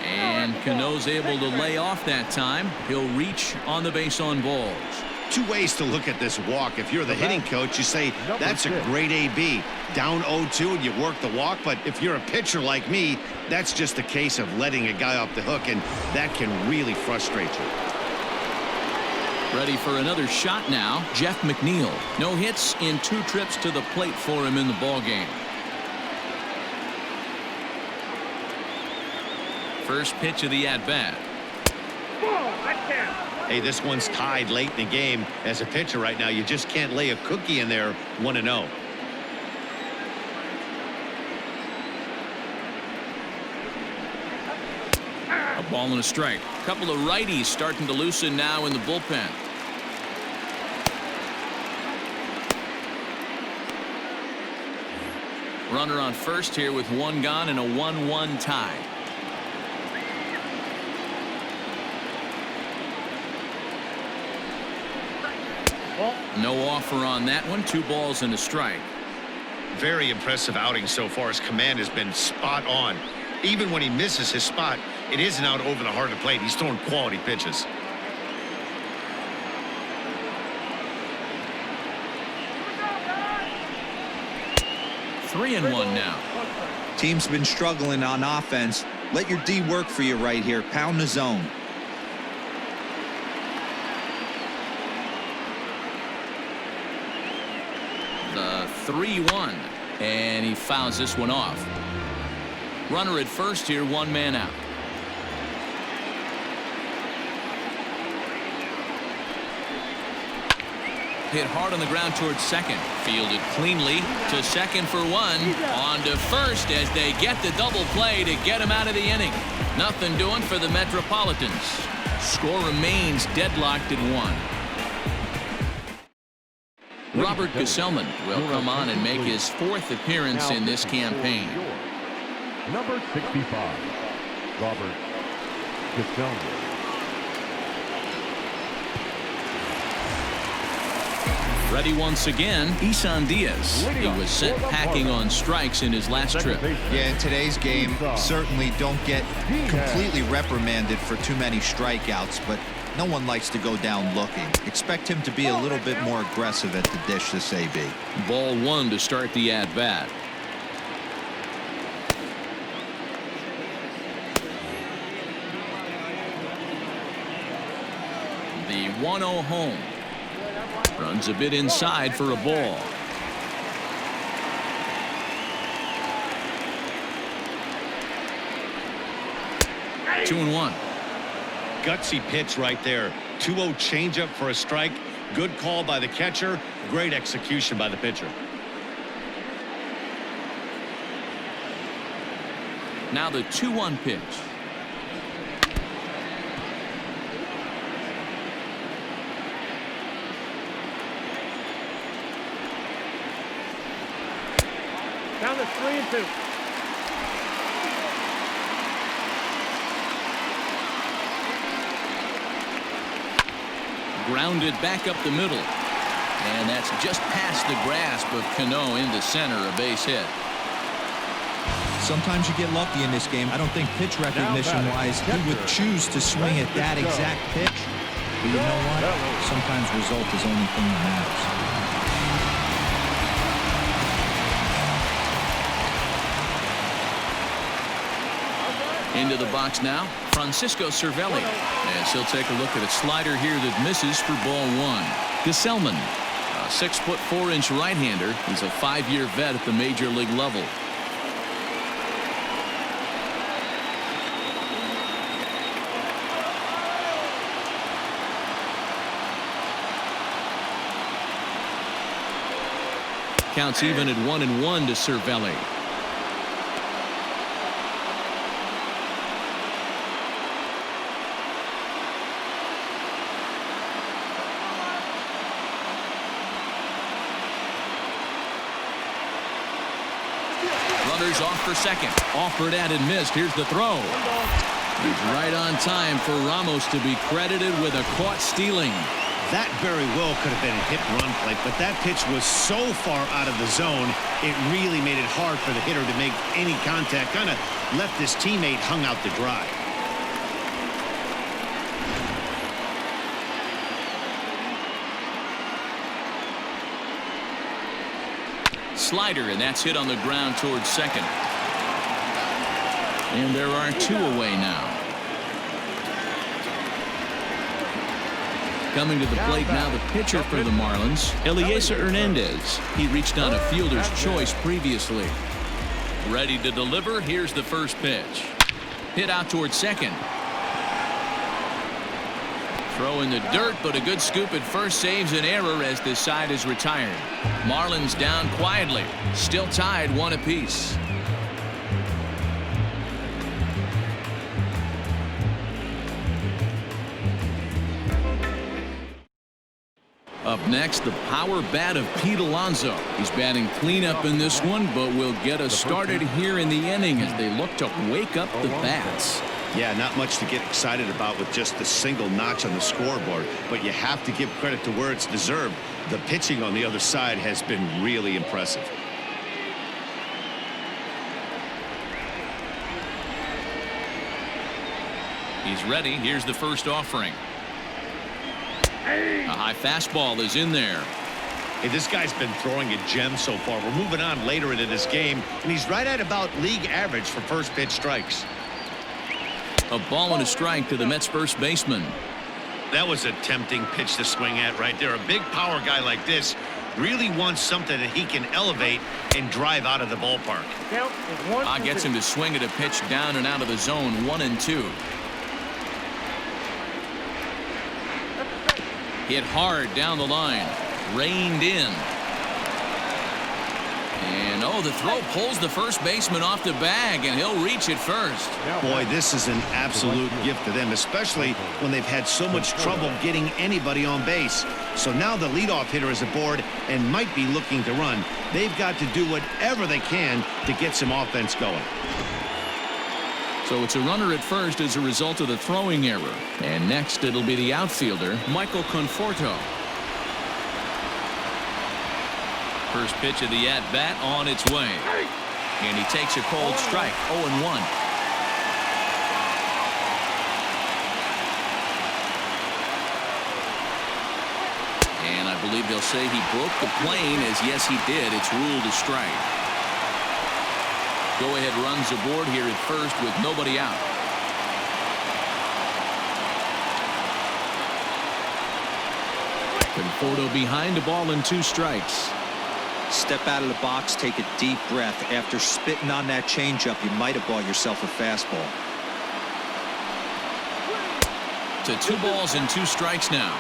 And Cano's able to lay off that time. He'll reach on the base on balls. 2 ways to look at this walk. If you're the hitting coach, you say that's a great AB. Down 0-2 and you work the walk, but if you're a pitcher like me, that's just a case of letting a guy off the hook, and that can really frustrate you. Ready for another shot now. Jeff McNeil. No hits in 2 trips to the plate for him in the ballgame. First pitch of the at-bat. Hey, this one's tied late in the game. As a pitcher right now, you just can't lay a cookie in there 1-0. A ball and a strike. A couple of righties starting to loosen now in the bullpen. Runner on first here with 1 gone and a 1-1 tie. No offer on that one. 2 balls and a strike. Very impressive outing so far. His command has been spot on. Even when he misses his spot, it isn't out over the heart of the plate. He's throwing quality pitches. Three and one now. Team's been struggling on offense. Let your D work for you right here. Pound the zone. 3-1. And he fouls this one off. Runner at first here, 1 man out. Hit hard on the ground towards second. Fielded cleanly to second for 1. On to first as they get the double play to get him out of the inning. Nothing doing for the Metropolitans. Score remains deadlocked at 1. Robert Gesellman will come on and make his 4th appearance in this campaign. Number 65, Robert Gesellman. Ready once again, Isan Diaz. He was sent packing on strikes in his last trip. Yeah, in today's game, certainly don't get completely reprimanded for too many strikeouts, but no one likes to go down looking. Expect him to be a little bit more aggressive at the dish this AB. Ball 1 to start the at-bat. The 1-0 home. Runs a bit inside for a ball. Two and 1. Gutsy pitch right there. 2-0 changeup for a strike. Good call by the catcher. Great execution by the pitcher. Now the 2-1 pitch. Down to 3-2. Grounded back up the middle. And that's just past the grasp of Cano into center, a base hit. Sometimes you get lucky in this game. I don't think pitch recognition-wise he would choose to swing at that exact pitch. But you know what? Sometimes result is the only thing that matters. Into the box now, Francisco Cervelli. As he'll take a look at a slider here that misses for ball 1. Gesellman, a 6'4" right-hander. He's a 5-year vet at the major league level. Counts even at 1-1 to Cervelli. Runners off for second. Offered at and missed. Here's the throw. He's right on time for Ramos to be credited with a caught stealing. That very well could have been a hit and run play, but that pitch was so far out of the zone, it really made it hard for the hitter to make any contact. Kind of left his teammate hung out to dry. Slider, and that's hit on the ground towards second. And there are 2 away now. Coming to the plate now, the pitcher for the Marlins, Eliezer Hernandez. He reached on a fielder's choice previously. Ready to deliver. Here's the first pitch. Hit out towards second. Throw in the dirt, but a good scoop at first saves an error as this side is retired. Marlins down quietly. Still tied 1 apiece. Up next, the power bat of Pete Alonso. He's batting cleanup in this one, but will get us started here in the inning as they look to wake up the bats. Yeah, not much to get excited about with just a single notch on the scoreboard, but you have to give credit to where it's deserved. The pitching on the other side has been really impressive. He's ready. Here's the first offering. A high fastball is in there. Hey, this guy's been throwing a gem so far. We're moving on later into this game, and he's right at about league average for first pitch strikes. A ball and a strike to the Mets first baseman. That was a tempting pitch to swing at right there. A big power guy like this really wants something that he can elevate and drive out of the ballpark. Gets him to swing at a pitch down and out of the zone, 1-2. Hit hard down the line, reined in. And the throw pulls the first baseman off the bag, and he'll reach it first. Boy, this is an absolute gift to them, especially when they've had so much trouble getting anybody on base. So now the leadoff hitter is aboard and might be looking to run. They've got to do whatever they can to get some offense going. So it's a runner at first as a result of the throwing error. And next it'll be the outfielder, Michael Conforto. First pitch of the at-bat on its way. And he takes a cold strike, 0-1. And I believe they'll say he broke the plane, as yes he did. It's ruled a strike. Go-ahead runs aboard here at first with nobody out. Conforto behind a ball and 2 strikes. Step out of the box, take a deep breath. After spitting on that changeup, you might have bought yourself a fastball. To 2 balls and 2 strikes now.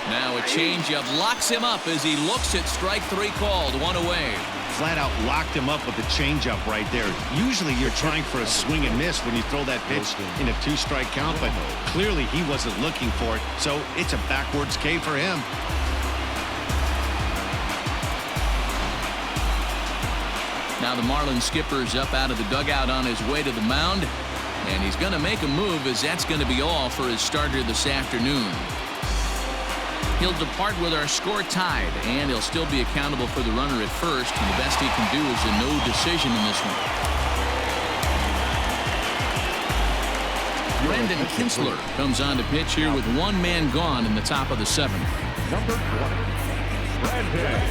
Now a changeup locks him up as he looks at strike 3 called, 1 away. Flat out locked him up with the changeup right there. Usually you're trying for a swing and miss when you throw that pitch in a 2-strike count, but clearly he wasn't looking for it, so it's a backwards K for him. Now the Marlins skipper's up out of the dugout on his way to the mound, and he's going to make a move, as that's going to be all for his starter this afternoon. He'll depart with our score tied, and he'll still be accountable for the runner at first, and the best he can do is a no decision in this one. Brendan Kinsler comes on to pitch here with 1 man gone in the top of the 7th. Number 20, Brendan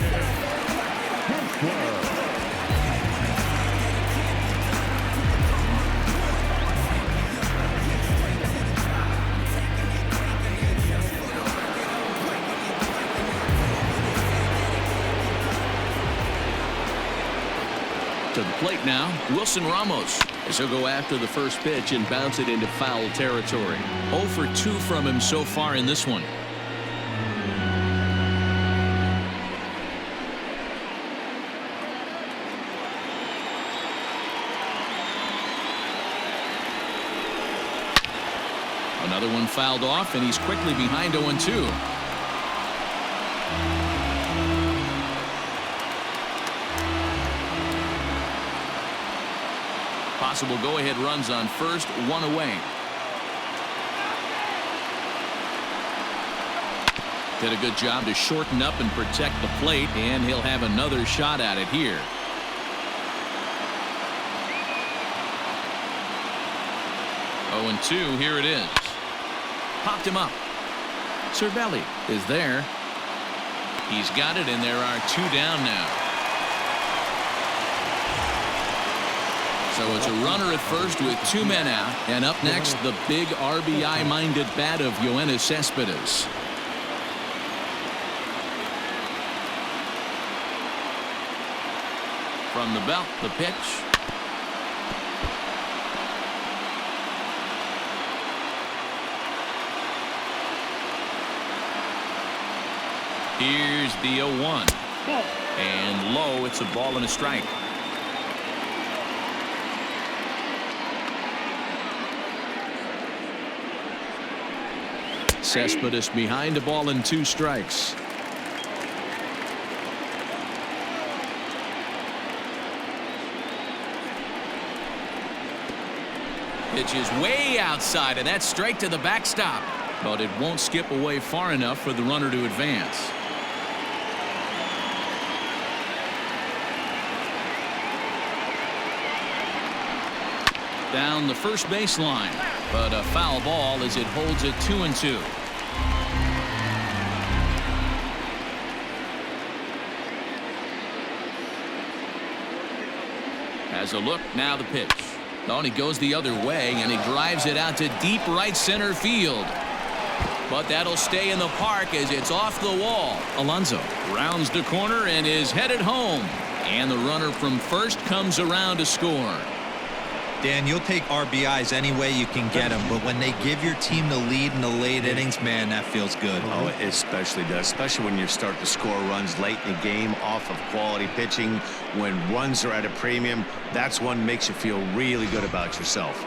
Kinsler. To the plate now, Wilson Ramos, as he'll go after the first pitch and bounce it into foul territory. 0 for 2 from him so far in this one. Another one fouled off, and he's quickly behind 0-2. Possible go-ahead runs on first, 1 away. Did a good job to shorten up and protect the plate, and he'll have another shot at it here. Oh, and 2, here it is. Popped him up. Cervelli is there. He's got it, and there are 2 down now. So it's a runner at first with 2 men out. And up next, the big RBI-minded bat of Yoenis Cespedes. From the belt, the pitch. Here's the 0-1. And low, it's a ball and a strike. Cespedes behind a ball and 2 strikes. Pitch is way outside, and that's straight to the backstop. But it won't skip away far enough for the runner to advance. Down the first baseline, but a foul ball as it holds it 2-2. As a look, now the pitch. Oh, and he goes the other way, and he drives it out to deep right center field. But that'll stay in the park as it's off the wall. Alonso rounds the corner and is headed home. And the runner from first comes around to score. Dan, you'll take RBIs any way you can get them, but when they give your team the lead in the late innings, man, that feels good. Oh, it especially does, especially when you start to score runs late in the game off of quality pitching. When runs are at a premium, that's one makes you feel really good about yourself.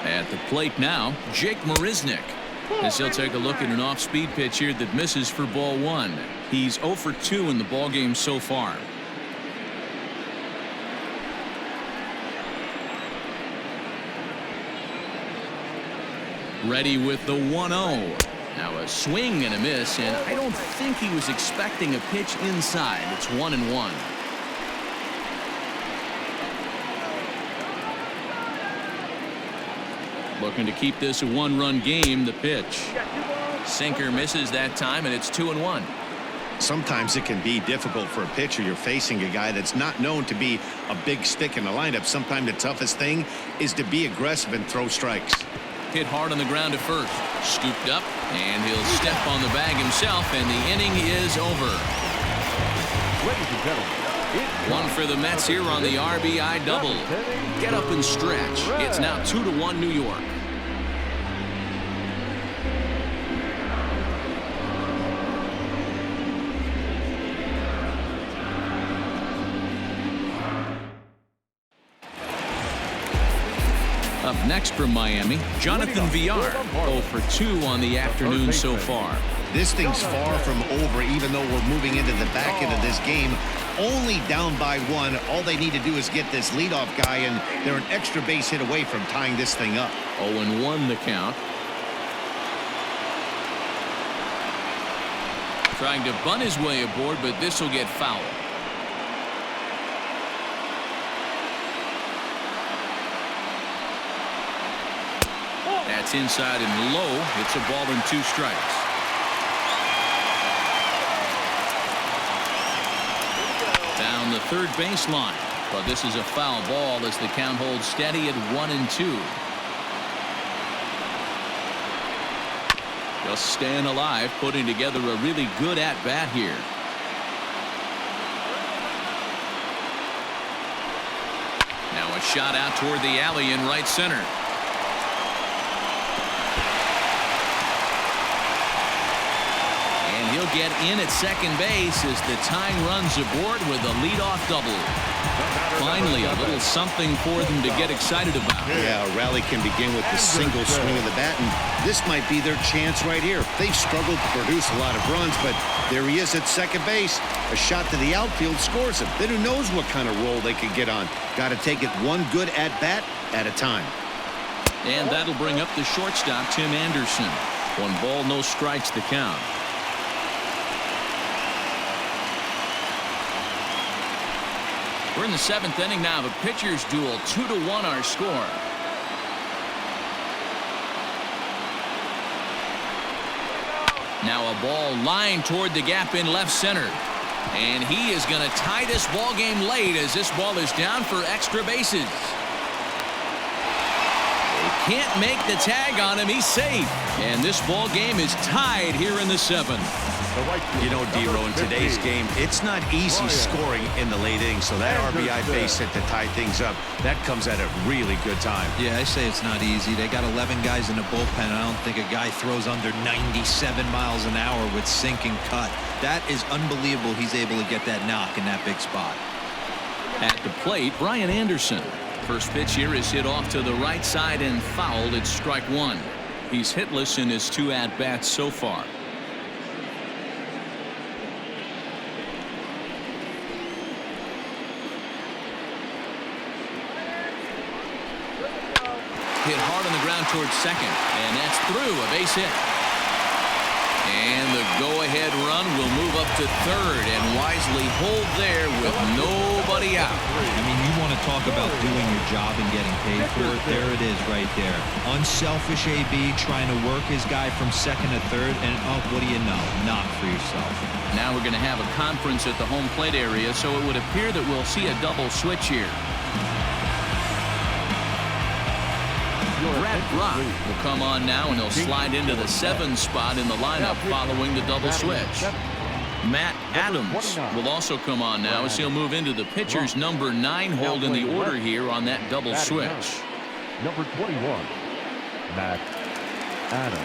At the plate now, Jake Marisnick. As he'll take a look at an off-speed pitch here that misses for ball one. He's 0 for 2 in the ballgame so far. Ready with the 1-0. Now a swing and a miss, and I don't think he was expecting a pitch inside. It's 1-1. Looking to keep this a one-run game. The pitch. Sinker misses that time, and it's 2-1. Sometimes it can be difficult for a pitcher. You're facing a guy that's not known to be a big stick in the lineup. Sometimes the toughest thing is to be aggressive and throw strikes. Hit hard on the ground at first. Scooped up, and he'll step on the bag himself, and the inning is over. Ladies and gentlemen, One for the Mets here on the RBI double. Get up and stretch. It's now 2-1 New York. Up next from Miami, Jonathan Villar, 0 for 2 on the afternoon so far. This thing's far from over, even though we're moving into the back end of this game. Only down by 1. All they need to do is get this leadoff guy, and they're an extra base hit away from tying this thing up. 0-1 the count. Trying to bunt his way aboard, but this will get fouled. That's inside and low. It's a ball and 2 strikes. Down the third baseline, but this is a foul ball as the count holds steady at 1-2. Just staying alive, putting together a really good at-bat here. Now a shot out toward the alley in right center. And he'll get in at second base as the tying runs aboard with a leadoff double. Finally, a little something for them to get excited about. Yeah, a rally can begin with the single swing of the bat, and this might be their chance right here. They've struggled to produce a lot of runs, but there he is at second base. A shot to the outfield scores him. Then who knows what kind of roll they could get on. Got to take it one good at-bat at a time. And that'll bring up the shortstop, Tim Anderson. 1 ball, no strikes the count. We're in the 7th inning now of a pitcher's duel. 2-1 our score. Now a ball lined toward the gap in left center. And he is going to tie this ball game late as this ball is down for extra bases. They can't make the tag on him. He's safe. And this ball game is tied here in the 7th. You know, D-Row, in today's game, it's not easy scoring in the late innings, so that RBI base hit to tie things up, that comes at a really good time. Yeah, I say it's not easy. They got 11 guys in the bullpen. I don't think a guy throws under 97 miles an hour with sink and cut. That is unbelievable he's able to get that knock in that big spot. At the plate, Brian Anderson. First pitch here is hit off to the right side and fouled. It's strike 1. He's hitless in his 2 at-bats so far. Hit hard on the ground towards second, and that's through. A base hit. And the go-ahead run will move up to third and wisely hold there with nobody out. I mean, you want to want to talk about doing your job and getting paid for it? There it is right there. Unselfish AB trying to work his guy from second to third, and oh, what do you know? Knock for yourself. Now we're going to have a conference at the home plate area, so it would appear that we'll see a double switch here. Brad Brock will come on now, and he'll slide into the 7 spot in the lineup following the double switch. Matt Adams will also come on now as he'll move into the pitcher's number 9 hold in the order here on that double switch. Number 21, Matt Adams.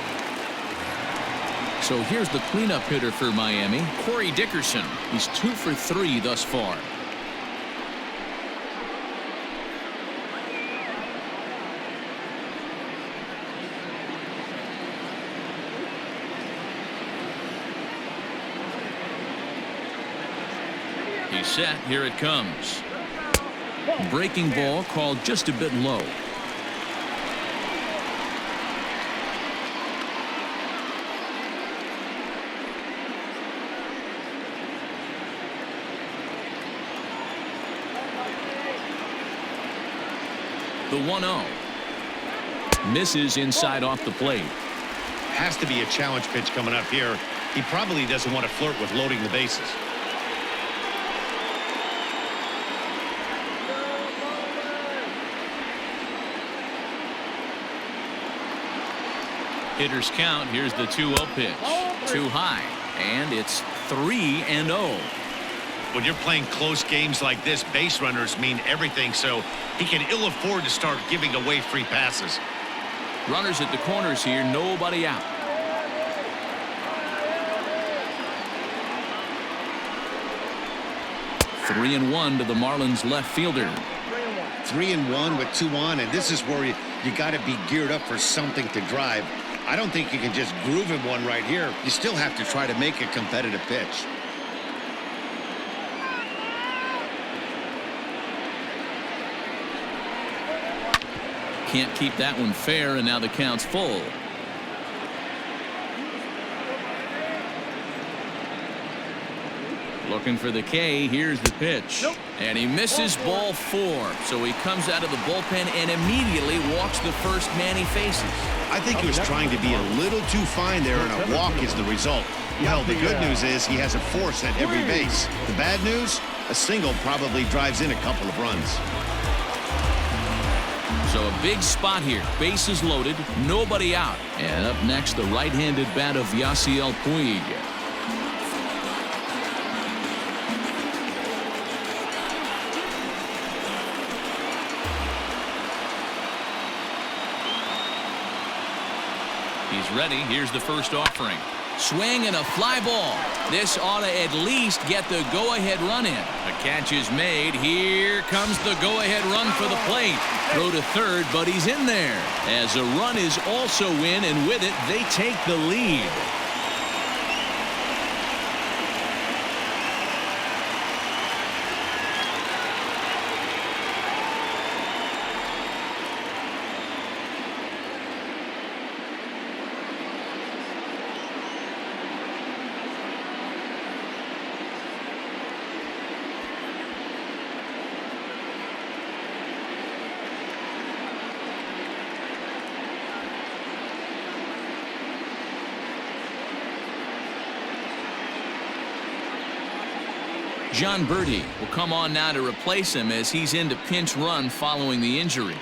So here's the cleanup hitter for Miami, Corey Dickerson. He's 2 for 3 thus far. He's set. Here it comes. Breaking ball called just a bit low. The 1-0. Misses inside off the plate. Has to be a challenge pitch coming up here. He probably doesn't want to flirt with loading the bases. Hitters count. Here's the 2-0 pitch. Too high. And it's 3-0. When you're playing close games like this, base runners mean everything, so he can ill afford to start giving away free passes. Runners at the corners here. Nobody out. Three and 1 to the Marlins left fielder. 3-1 with 2 on, and this is where you got to be geared up for something to drive. I don't think you can just groove him one right here. You still have to try to make a competitive pitch. Can't keep that one fair, and now the count's full. Looking for the K. Here's the pitch. And he misses ball 4. So he comes out of the bullpen and immediately walks the first man he faces. I think he was trying to be a little too fine there, and a walk is the result. Well, the good news is he has a force at every base. The bad news, a single probably drives in a couple of runs. So a big spot here. Bases loaded, nobody out. And up next, the right-handed bat of Yasiel Puig. He's ready. Here's the first offering. Swing and a fly ball. This ought to at least get the go-ahead run in. The catch is made. Here comes the go-ahead run for the plate. Throw to third, but he's in there. As a run is also in, and with it, they take the lead. John Birdie will come on now to replace him as he's into pinch run following the injury.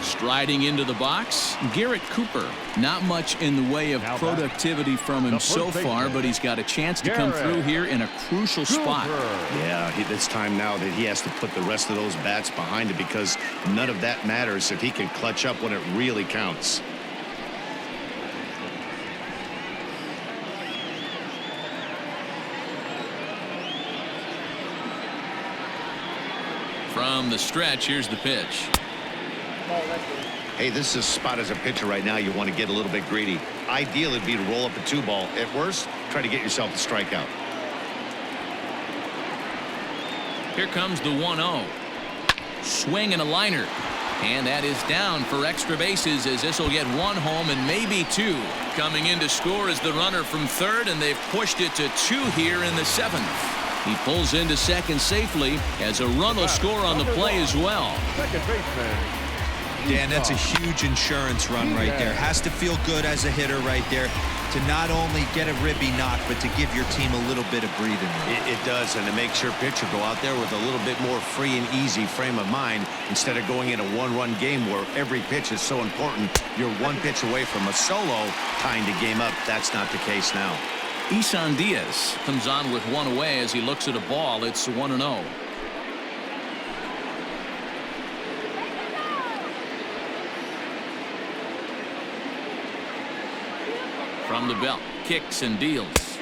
Striding into the box, Garrett Cooper. Not much in the way of productivity from him so far, but he's got a chance to come through here in a crucial spot. Yeah, it's time now that he has to put the rest of those bats behind it, because none of that matters if he can clutch up when it really counts. From the stretch, here's the pitch. Hey, this is a spot as a pitcher right now. You want to get a little bit greedy. Ideal would be to roll up a 2-ball. At worst, try to get yourself a strikeout. Here comes the 1-0. Swing and a liner. And that is down for extra bases, as this will get 1 home and maybe 2. Coming in to score is the runner from third, and they've pushed it to 2 here in the 7th. He pulls into second safely as a run will score on the play as well. Second baseman. Dan, that's a huge insurance run right there. Has to feel good as a hitter right there to not only get a ribby knock, but to give your team a little bit of breathing room. It does, and it makes your pitcher go out there with a little bit more free and easy frame of mind instead of going in a one-run game where every pitch is so important. You're one pitch away from a solo tying the game up. That's not the case now. Isan Diaz comes on with one away as he looks at a ball. It's 1-0. From the belt, kicks and deals.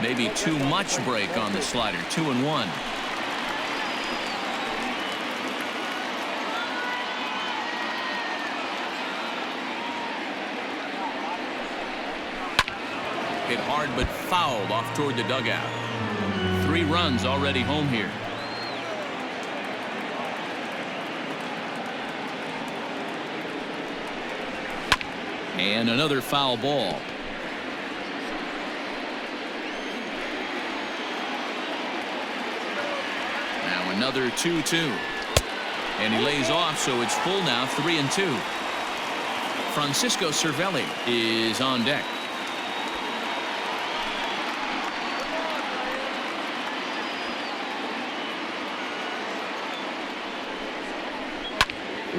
Maybe too much break on the slider. 2-1. Hit hard but fouled off toward the dugout. 3 runs already home here. And another foul ball. Now another 2-2. And he lays off, so it's full now, 3-2. Francisco Cervelli is on deck.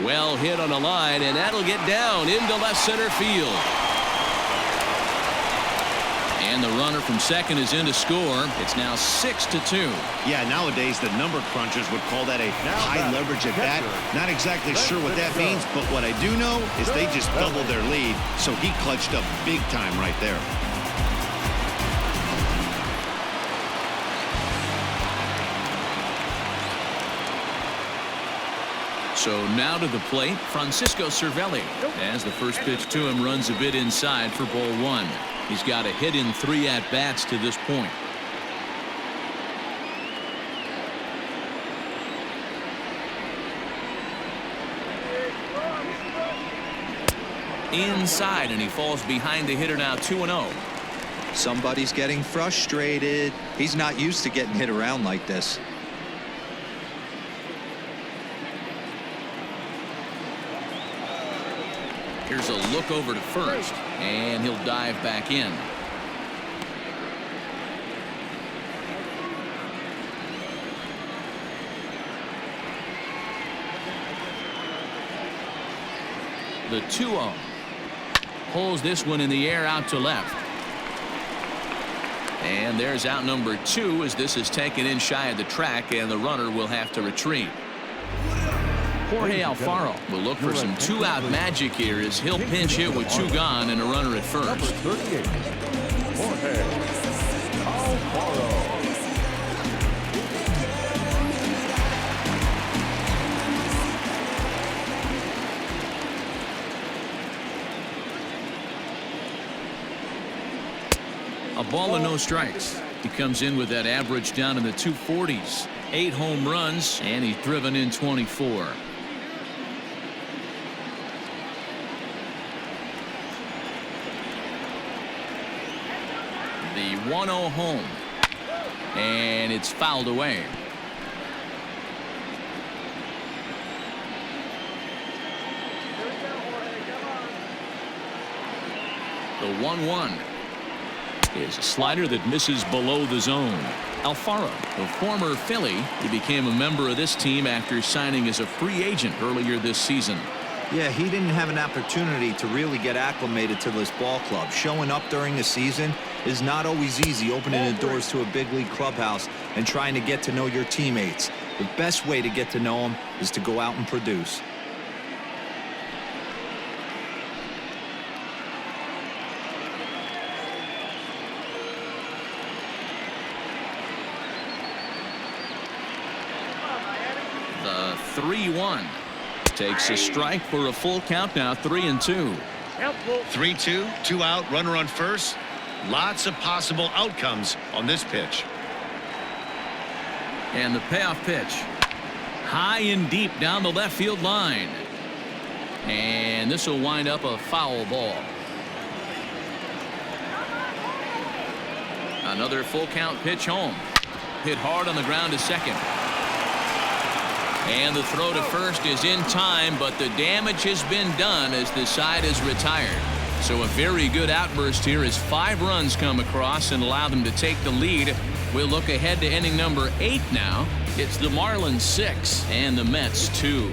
Well hit on a line, and that'll get down into left center field. And the runner from second is in to score. It's now 6-2. Yeah, nowadays the number crunchers would call that a high leverage at bat. Not exactly sure what that means, but what I do know is they just doubled their lead, so he clutched up big time right there. So now to the plate, Francisco Cervelli, as the first pitch to him runs a bit inside for ball 1. He's got a hit in 3 at-bats to this point. Inside, and he falls behind the hitter now. 2-0. Somebody's getting frustrated. He's not used to getting hit around like this. Here's a look over to first, and he'll dive back in. The 2-0. Pulls this one in the air out to left. And there's out number 2 as this is taken in shy of the track, and the runner will have to retreat. Jorge Alfaro will look for some 2-out magic here as he'll pinch hit with 2 gone and a runner at first. Number 38, Jorge Alfaro. A ball and no strikes. He comes in with that average down in the 240s. 8 home runs, and he's driven in 24. The 1-0 home, and it's fouled away. The 1-1 is a slider that misses below the zone. Alfaro, the former Philly, he became a member of this team after signing as a free agent earlier this season. Yeah, he didn't have an opportunity to really get acclimated to this ball club. Showing up during the season is not always easy, opening the doors to a big league clubhouse and trying to get to know your teammates. The best way to get to know them is to go out and produce. The 3-1 takes a strike for a full count now. 3-2. 3-2, 2 out, runner on first. Lots of possible outcomes on this pitch. And the payoff pitch. High and deep down the left field line. And this will wind up a foul ball. Another full count pitch home. Hit hard on the ground to second. And the throw to first is in time, but the damage has been done as the side is retired. So a very good outburst here as 5 runs come across and allow them to take the lead. We'll look ahead to inning number 8 now. It's the Marlins 6 and the Mets 2.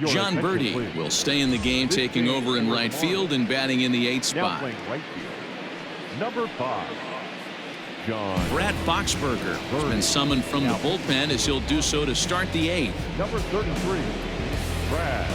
John Birdie will stay in the game, taking over in right field and batting in the 8th spot. Right field, number 5, John. Brad Boxberger has been summoned from the bullpen as he'll do so to start the 8th. Number 33, Brad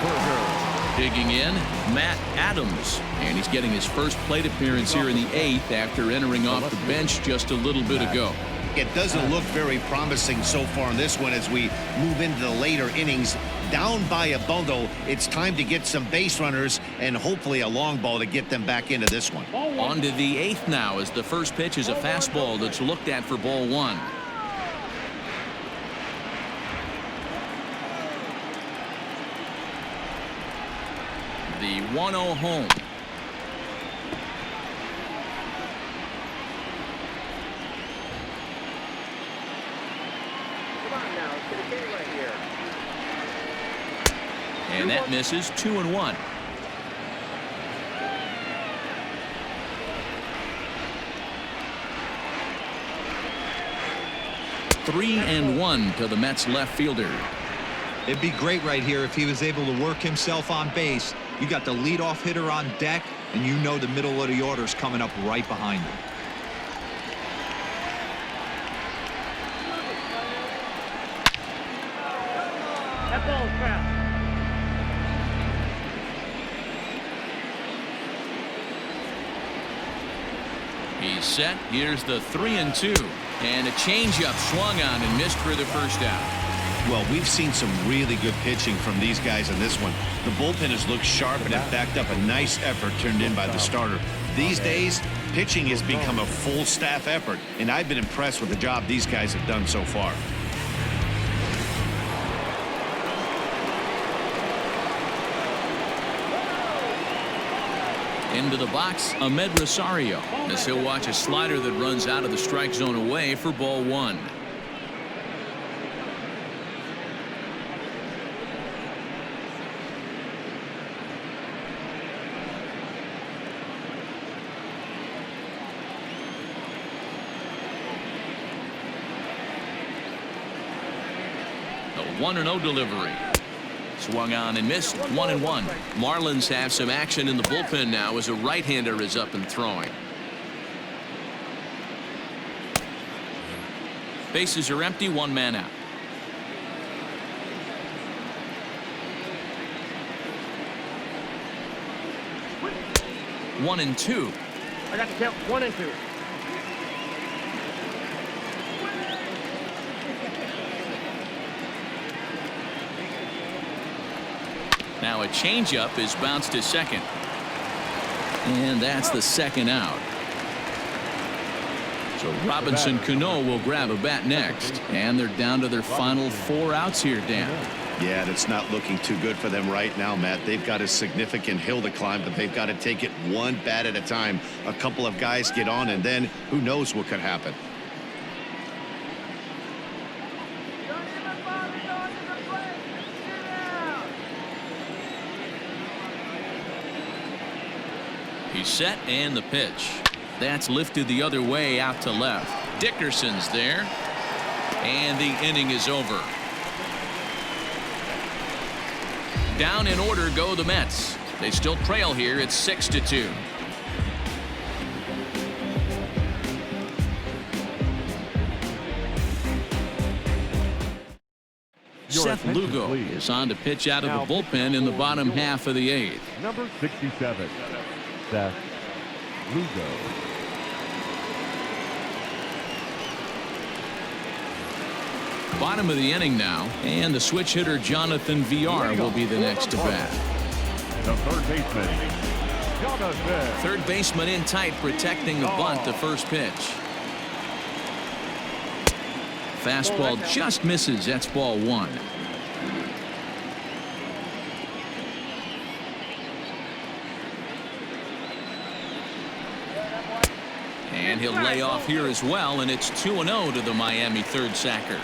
Boxberger. Digging in, Matt Adams, and he's getting his first plate appearance here in the 8th after entering off the bench just a little bit ago. It doesn't look very promising so far in this one as we move into the later innings. Down by a bundle, it's time to get some base runners and hopefully a long ball to get them back into this one. On to the 8th now as the first pitch is a fastball that's looked at for ball 1. The 1-0 home. And that misses. 2-1. Three and 1 to the Mets left fielder. It'd be great right here if he was able to work himself on base. You got the leadoff hitter on deck, and you know the middle of the order's coming up right behind him. That ball is fast. He's set. Here's the 3-2. And a changeup swung on and missed for the first out. Well, we've seen some really good pitching from these guys in this one. The bullpen has looked sharp and it backed up a nice effort turned in by the starter. These days, pitching has become a full staff effort, and I've been impressed with the job these guys have done so far. Into the box, Ahmed Rosario, as he'll watch a slider that runs out of the strike zone away for ball 1. The 1-0 delivery. Swung on and missed. 1-1. Marlins have some action in the bullpen now as a right-hander is up and throwing. Bases are empty. 1 man out. One and 2. I got the count. 1 and 2. Now a changeup is bounced to second. And that's the second out. So Robinson Cano will grab a bat next. And they're down to their final 4 outs here, Dan. Yeah, that's not looking too good for them right now, Matt. They've got a significant hill to climb, but they've got to take it one bat at a time. A couple of guys get on, and then who knows what could happen. He's set and the pitch. That's lifted the other way out to left. Dickerson's there. And the inning is over. Down in order go the Mets. They still trail here. It's 6-2. Seth Lugo is on to pitch out of the bullpen in the bottom half of the 8th. Number 67, Seth Lugo. Bottom of the inning now, and the switch hitter Jonathan VR will be the next to bat. The third baseman, Jonathan. Third baseman in tight, protecting the bunt. The first pitch. Fastball just misses. That's ball 1. And he'll lay off here as well, and it's 2-0 to the Miami third sacker.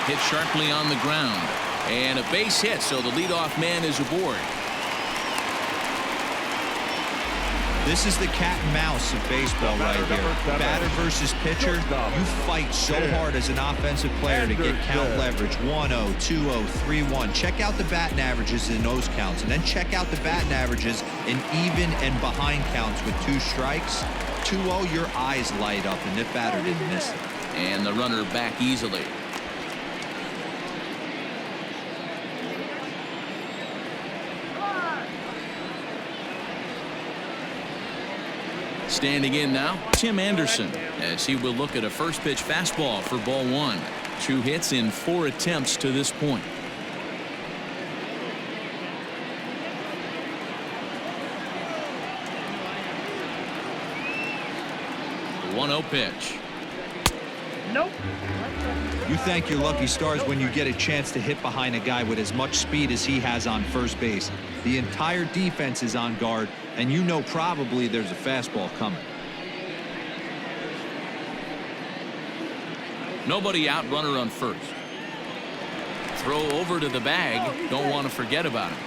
Hit sharply on the ground, and a base hit, so the leadoff man is aboard. This is the cat and mouse of baseball right here. Batter versus pitcher. You fight so hard as an offensive player to get count leverage. 1-0, 2-0, 3-1. Check out the batting averages in those counts, and then check out the batting averages in even and behind counts with 2 strikes. 2-0, your eyes light up, and the batter didn't miss it. And the runner back easily. Standing in now, Tim Anderson, as he will look at a first pitch fastball for ball 1. 2 hits in 4 attempts to this point. 1-0 pitch. Nope. You thank your lucky stars when you get a chance to hit behind a guy with as much speed as he has on first base. The entire defense is on guard, and you know probably there's a fastball coming. Nobody out, runner on first. Throw over to the bag. Don't want to forget about him.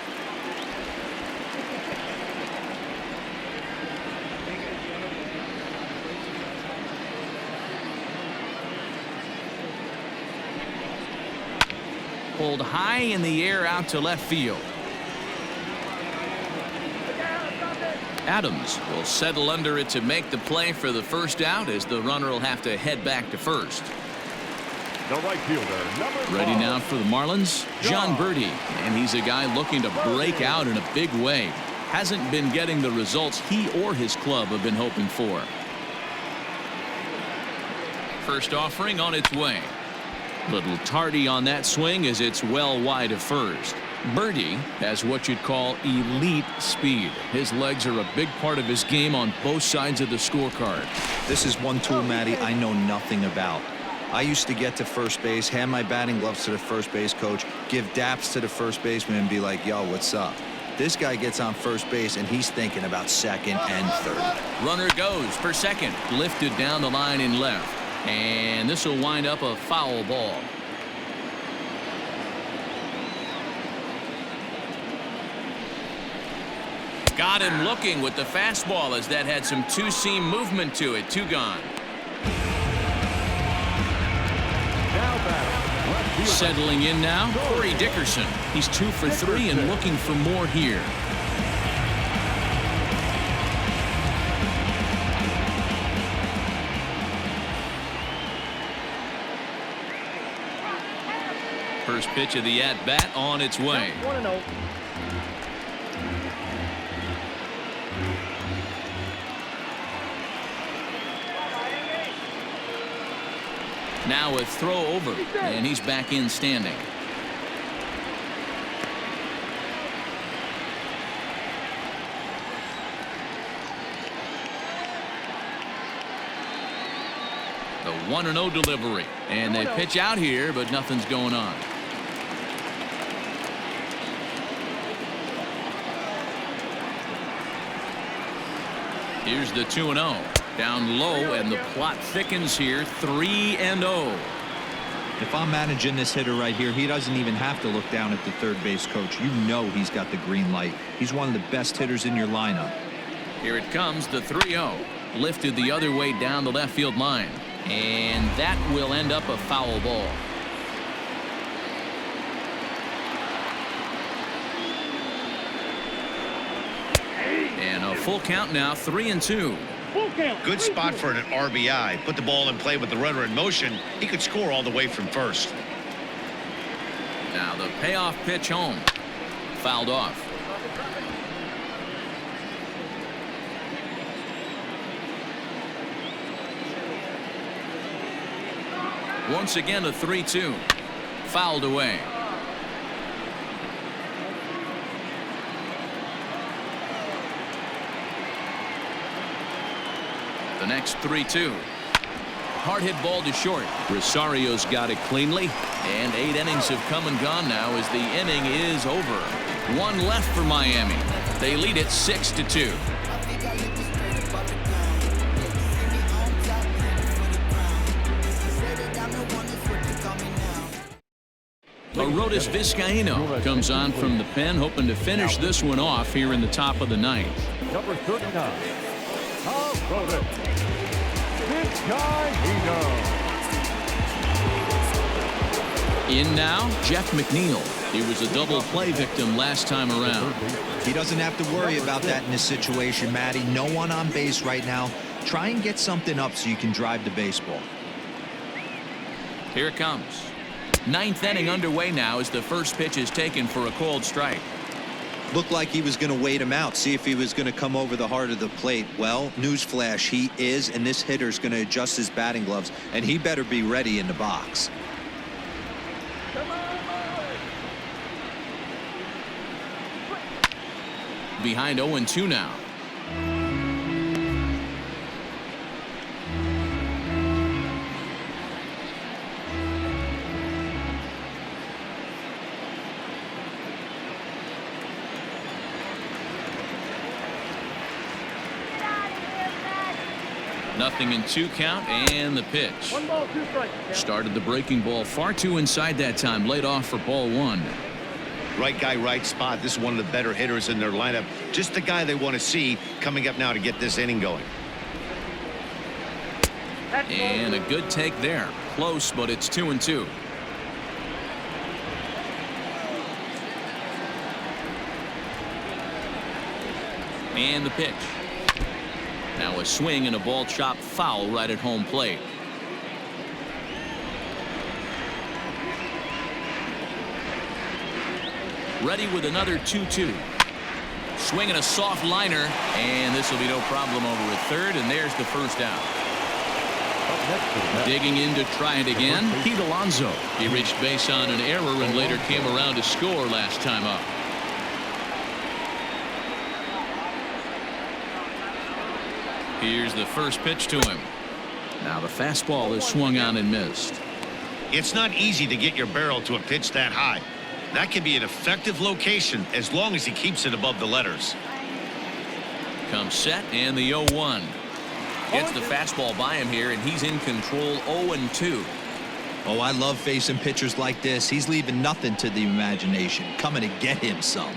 Pulled high in the air out to left field. Adams will settle under it to make the play for the first out, as the runner will have to head back to first. The right fielder, number 5. Ready now for the Marlins, John Birdie, and he's a guy looking to break out in a big way. Hasn't been getting the results he or his club have been hoping for. First offering on its way. Little tardy on that swing as it's well wide of first. Birdie has what you'd call elite speed. His legs are a big part of his game on both sides of the scorecard. This is one tool, Matty, I know nothing about. I used to get to first base, hand my batting gloves to the first base coach, give daps to the first baseman, and be like, yo, what's up? This guy gets on first base, and he's thinking about second and third. Runner goes for second. Lifted down the line in left. And this will wind up a foul ball. Got him looking with the fastball, as that had some two-seam movement to it. 2 gone. Settling in now, Corey Dickerson. He's 2 for 3 and looking for more here. First pitch of the at-bat on its way. 1-0. Now a throw over, and he's back in standing. The 1-0 delivery, and they pitch out here, but nothing's going on. Here's the 2-0. Down low, and the plot thickens here. 3-0. If I'm managing this hitter right here, he doesn't even have to look down at the third base coach. You know he's got the green light. He's one of the best hitters in your lineup. Here it comes, the 3-0. Lifted the other way down the left field line. And that will end up a foul ball. And a full count now, 3-2. Good spot for an RBI. Put the ball in play with the runner in motion. He could score all the way from first. Now the payoff pitch home. Fouled off. Once again a 3-2. fouled away. The next 3-2. Hard hit ball to short. Rosario's got it cleanly, and 8 innings have come and gone now as the inning is over. 1 left for Miami. They lead it 6-2. Arodys Vizcaíno comes on from the pen, hoping to finish this one off here in the top of the 9th. Number 39. Arodys Vizcaíno. In now, Jeff McNeil. He was a double play victim last time around. He doesn't have to worry about that in this situation, Matty. No one on base right now. Try and get something up so you can drive the baseball. Here it comes. 9th inning underway now as the first pitch is taken for a called strike. Looked like he was going to wait him out, see if he was going to come over the heart of the plate. Well, newsflash, he is, and this hitter's going to adjust his batting gloves, and he better be ready in the box. Behind 0-2 now. Nothing in 2 count, and the pitch. 1 ball, 2 strikes. Started the breaking ball far too inside that time. Laid off for ball 1. Right guy, right spot. This is one of the better hitters in their lineup. Just the guy they want to see coming up now to get this inning going. And a good take there. Close, but it's 2-2. And the pitch. Now a swing and a ball chopped foul right at home plate. Ready with another 2-2. Swinging a soft liner, and this will be no problem over at third, and there's the first out. Digging in to try it again, Pete Alonso. He reached base on an error and later came around to score last time up. Here's the first pitch to him. Now the fastball is swung on and missed. It's not easy to get your barrel to a pitch that high. That can be an effective location as long as he keeps it above the letters. Comes set, and the 0-1. Gets the fastball by him here, and he's in control. 0-2. Oh, I love facing pitchers like this. He's leaving nothing to the imagination. Coming to get him some.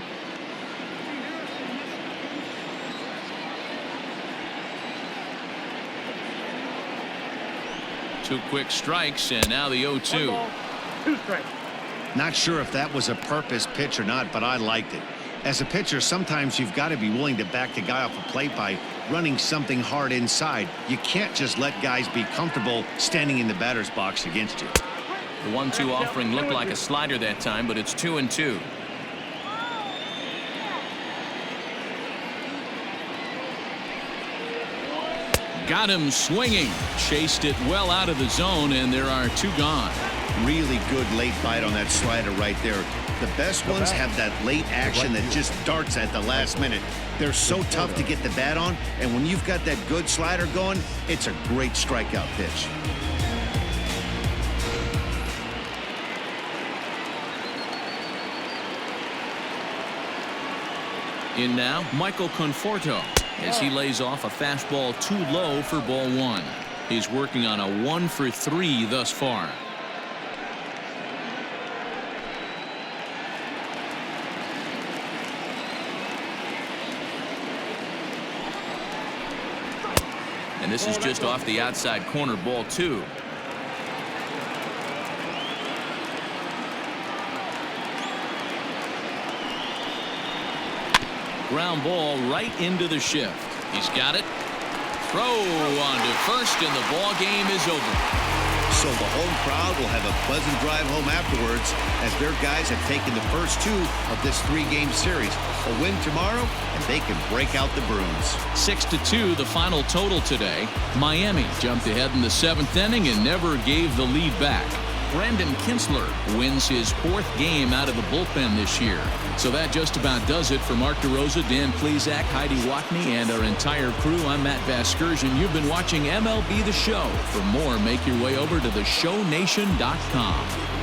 Two quick strikes, and now the 0-2. 2 strikes. Not sure if that was a purpose pitch or not, but I liked it. As a pitcher, sometimes you've got to be willing to back the guy off a plate by running something hard inside. You can't just let guys be comfortable standing in the batter's box against you. The 1-2 offering looked like a slider that time, but it's 2-2. Got him swinging. Chased it well out of the zone, and there are 2 gone. Really good late bite on that slider right there. The best ones have that late action that just darts at the last minute. They're so tough to get the bat on, and when you've got that good slider going, it's a great strikeout pitch. In now, Michael Conforto as he lays off a fastball too low for ball 1. He's working on a 1-for-3 thus far. And this is just off the outside corner, ball 2. Ground ball right into the shift. He's got it. Throw on to first, and the ball game is over. So the home crowd will have a pleasant drive home afterwards as their guys have taken the first 2 of this 3-game series. A win tomorrow, and they can break out the brooms. 6-2, the final total today. Miami jumped ahead in the 7th inning and never gave the lead back. Brandon Kinsler wins his 4th game out of the bullpen this year. So that just about does it for Mark DeRosa, Dan Plesac, Heidi Watney, and our entire crew. I'm Matt Vasgersian. You've been watching MLB The Show. For more, make your way over to theshownation.com.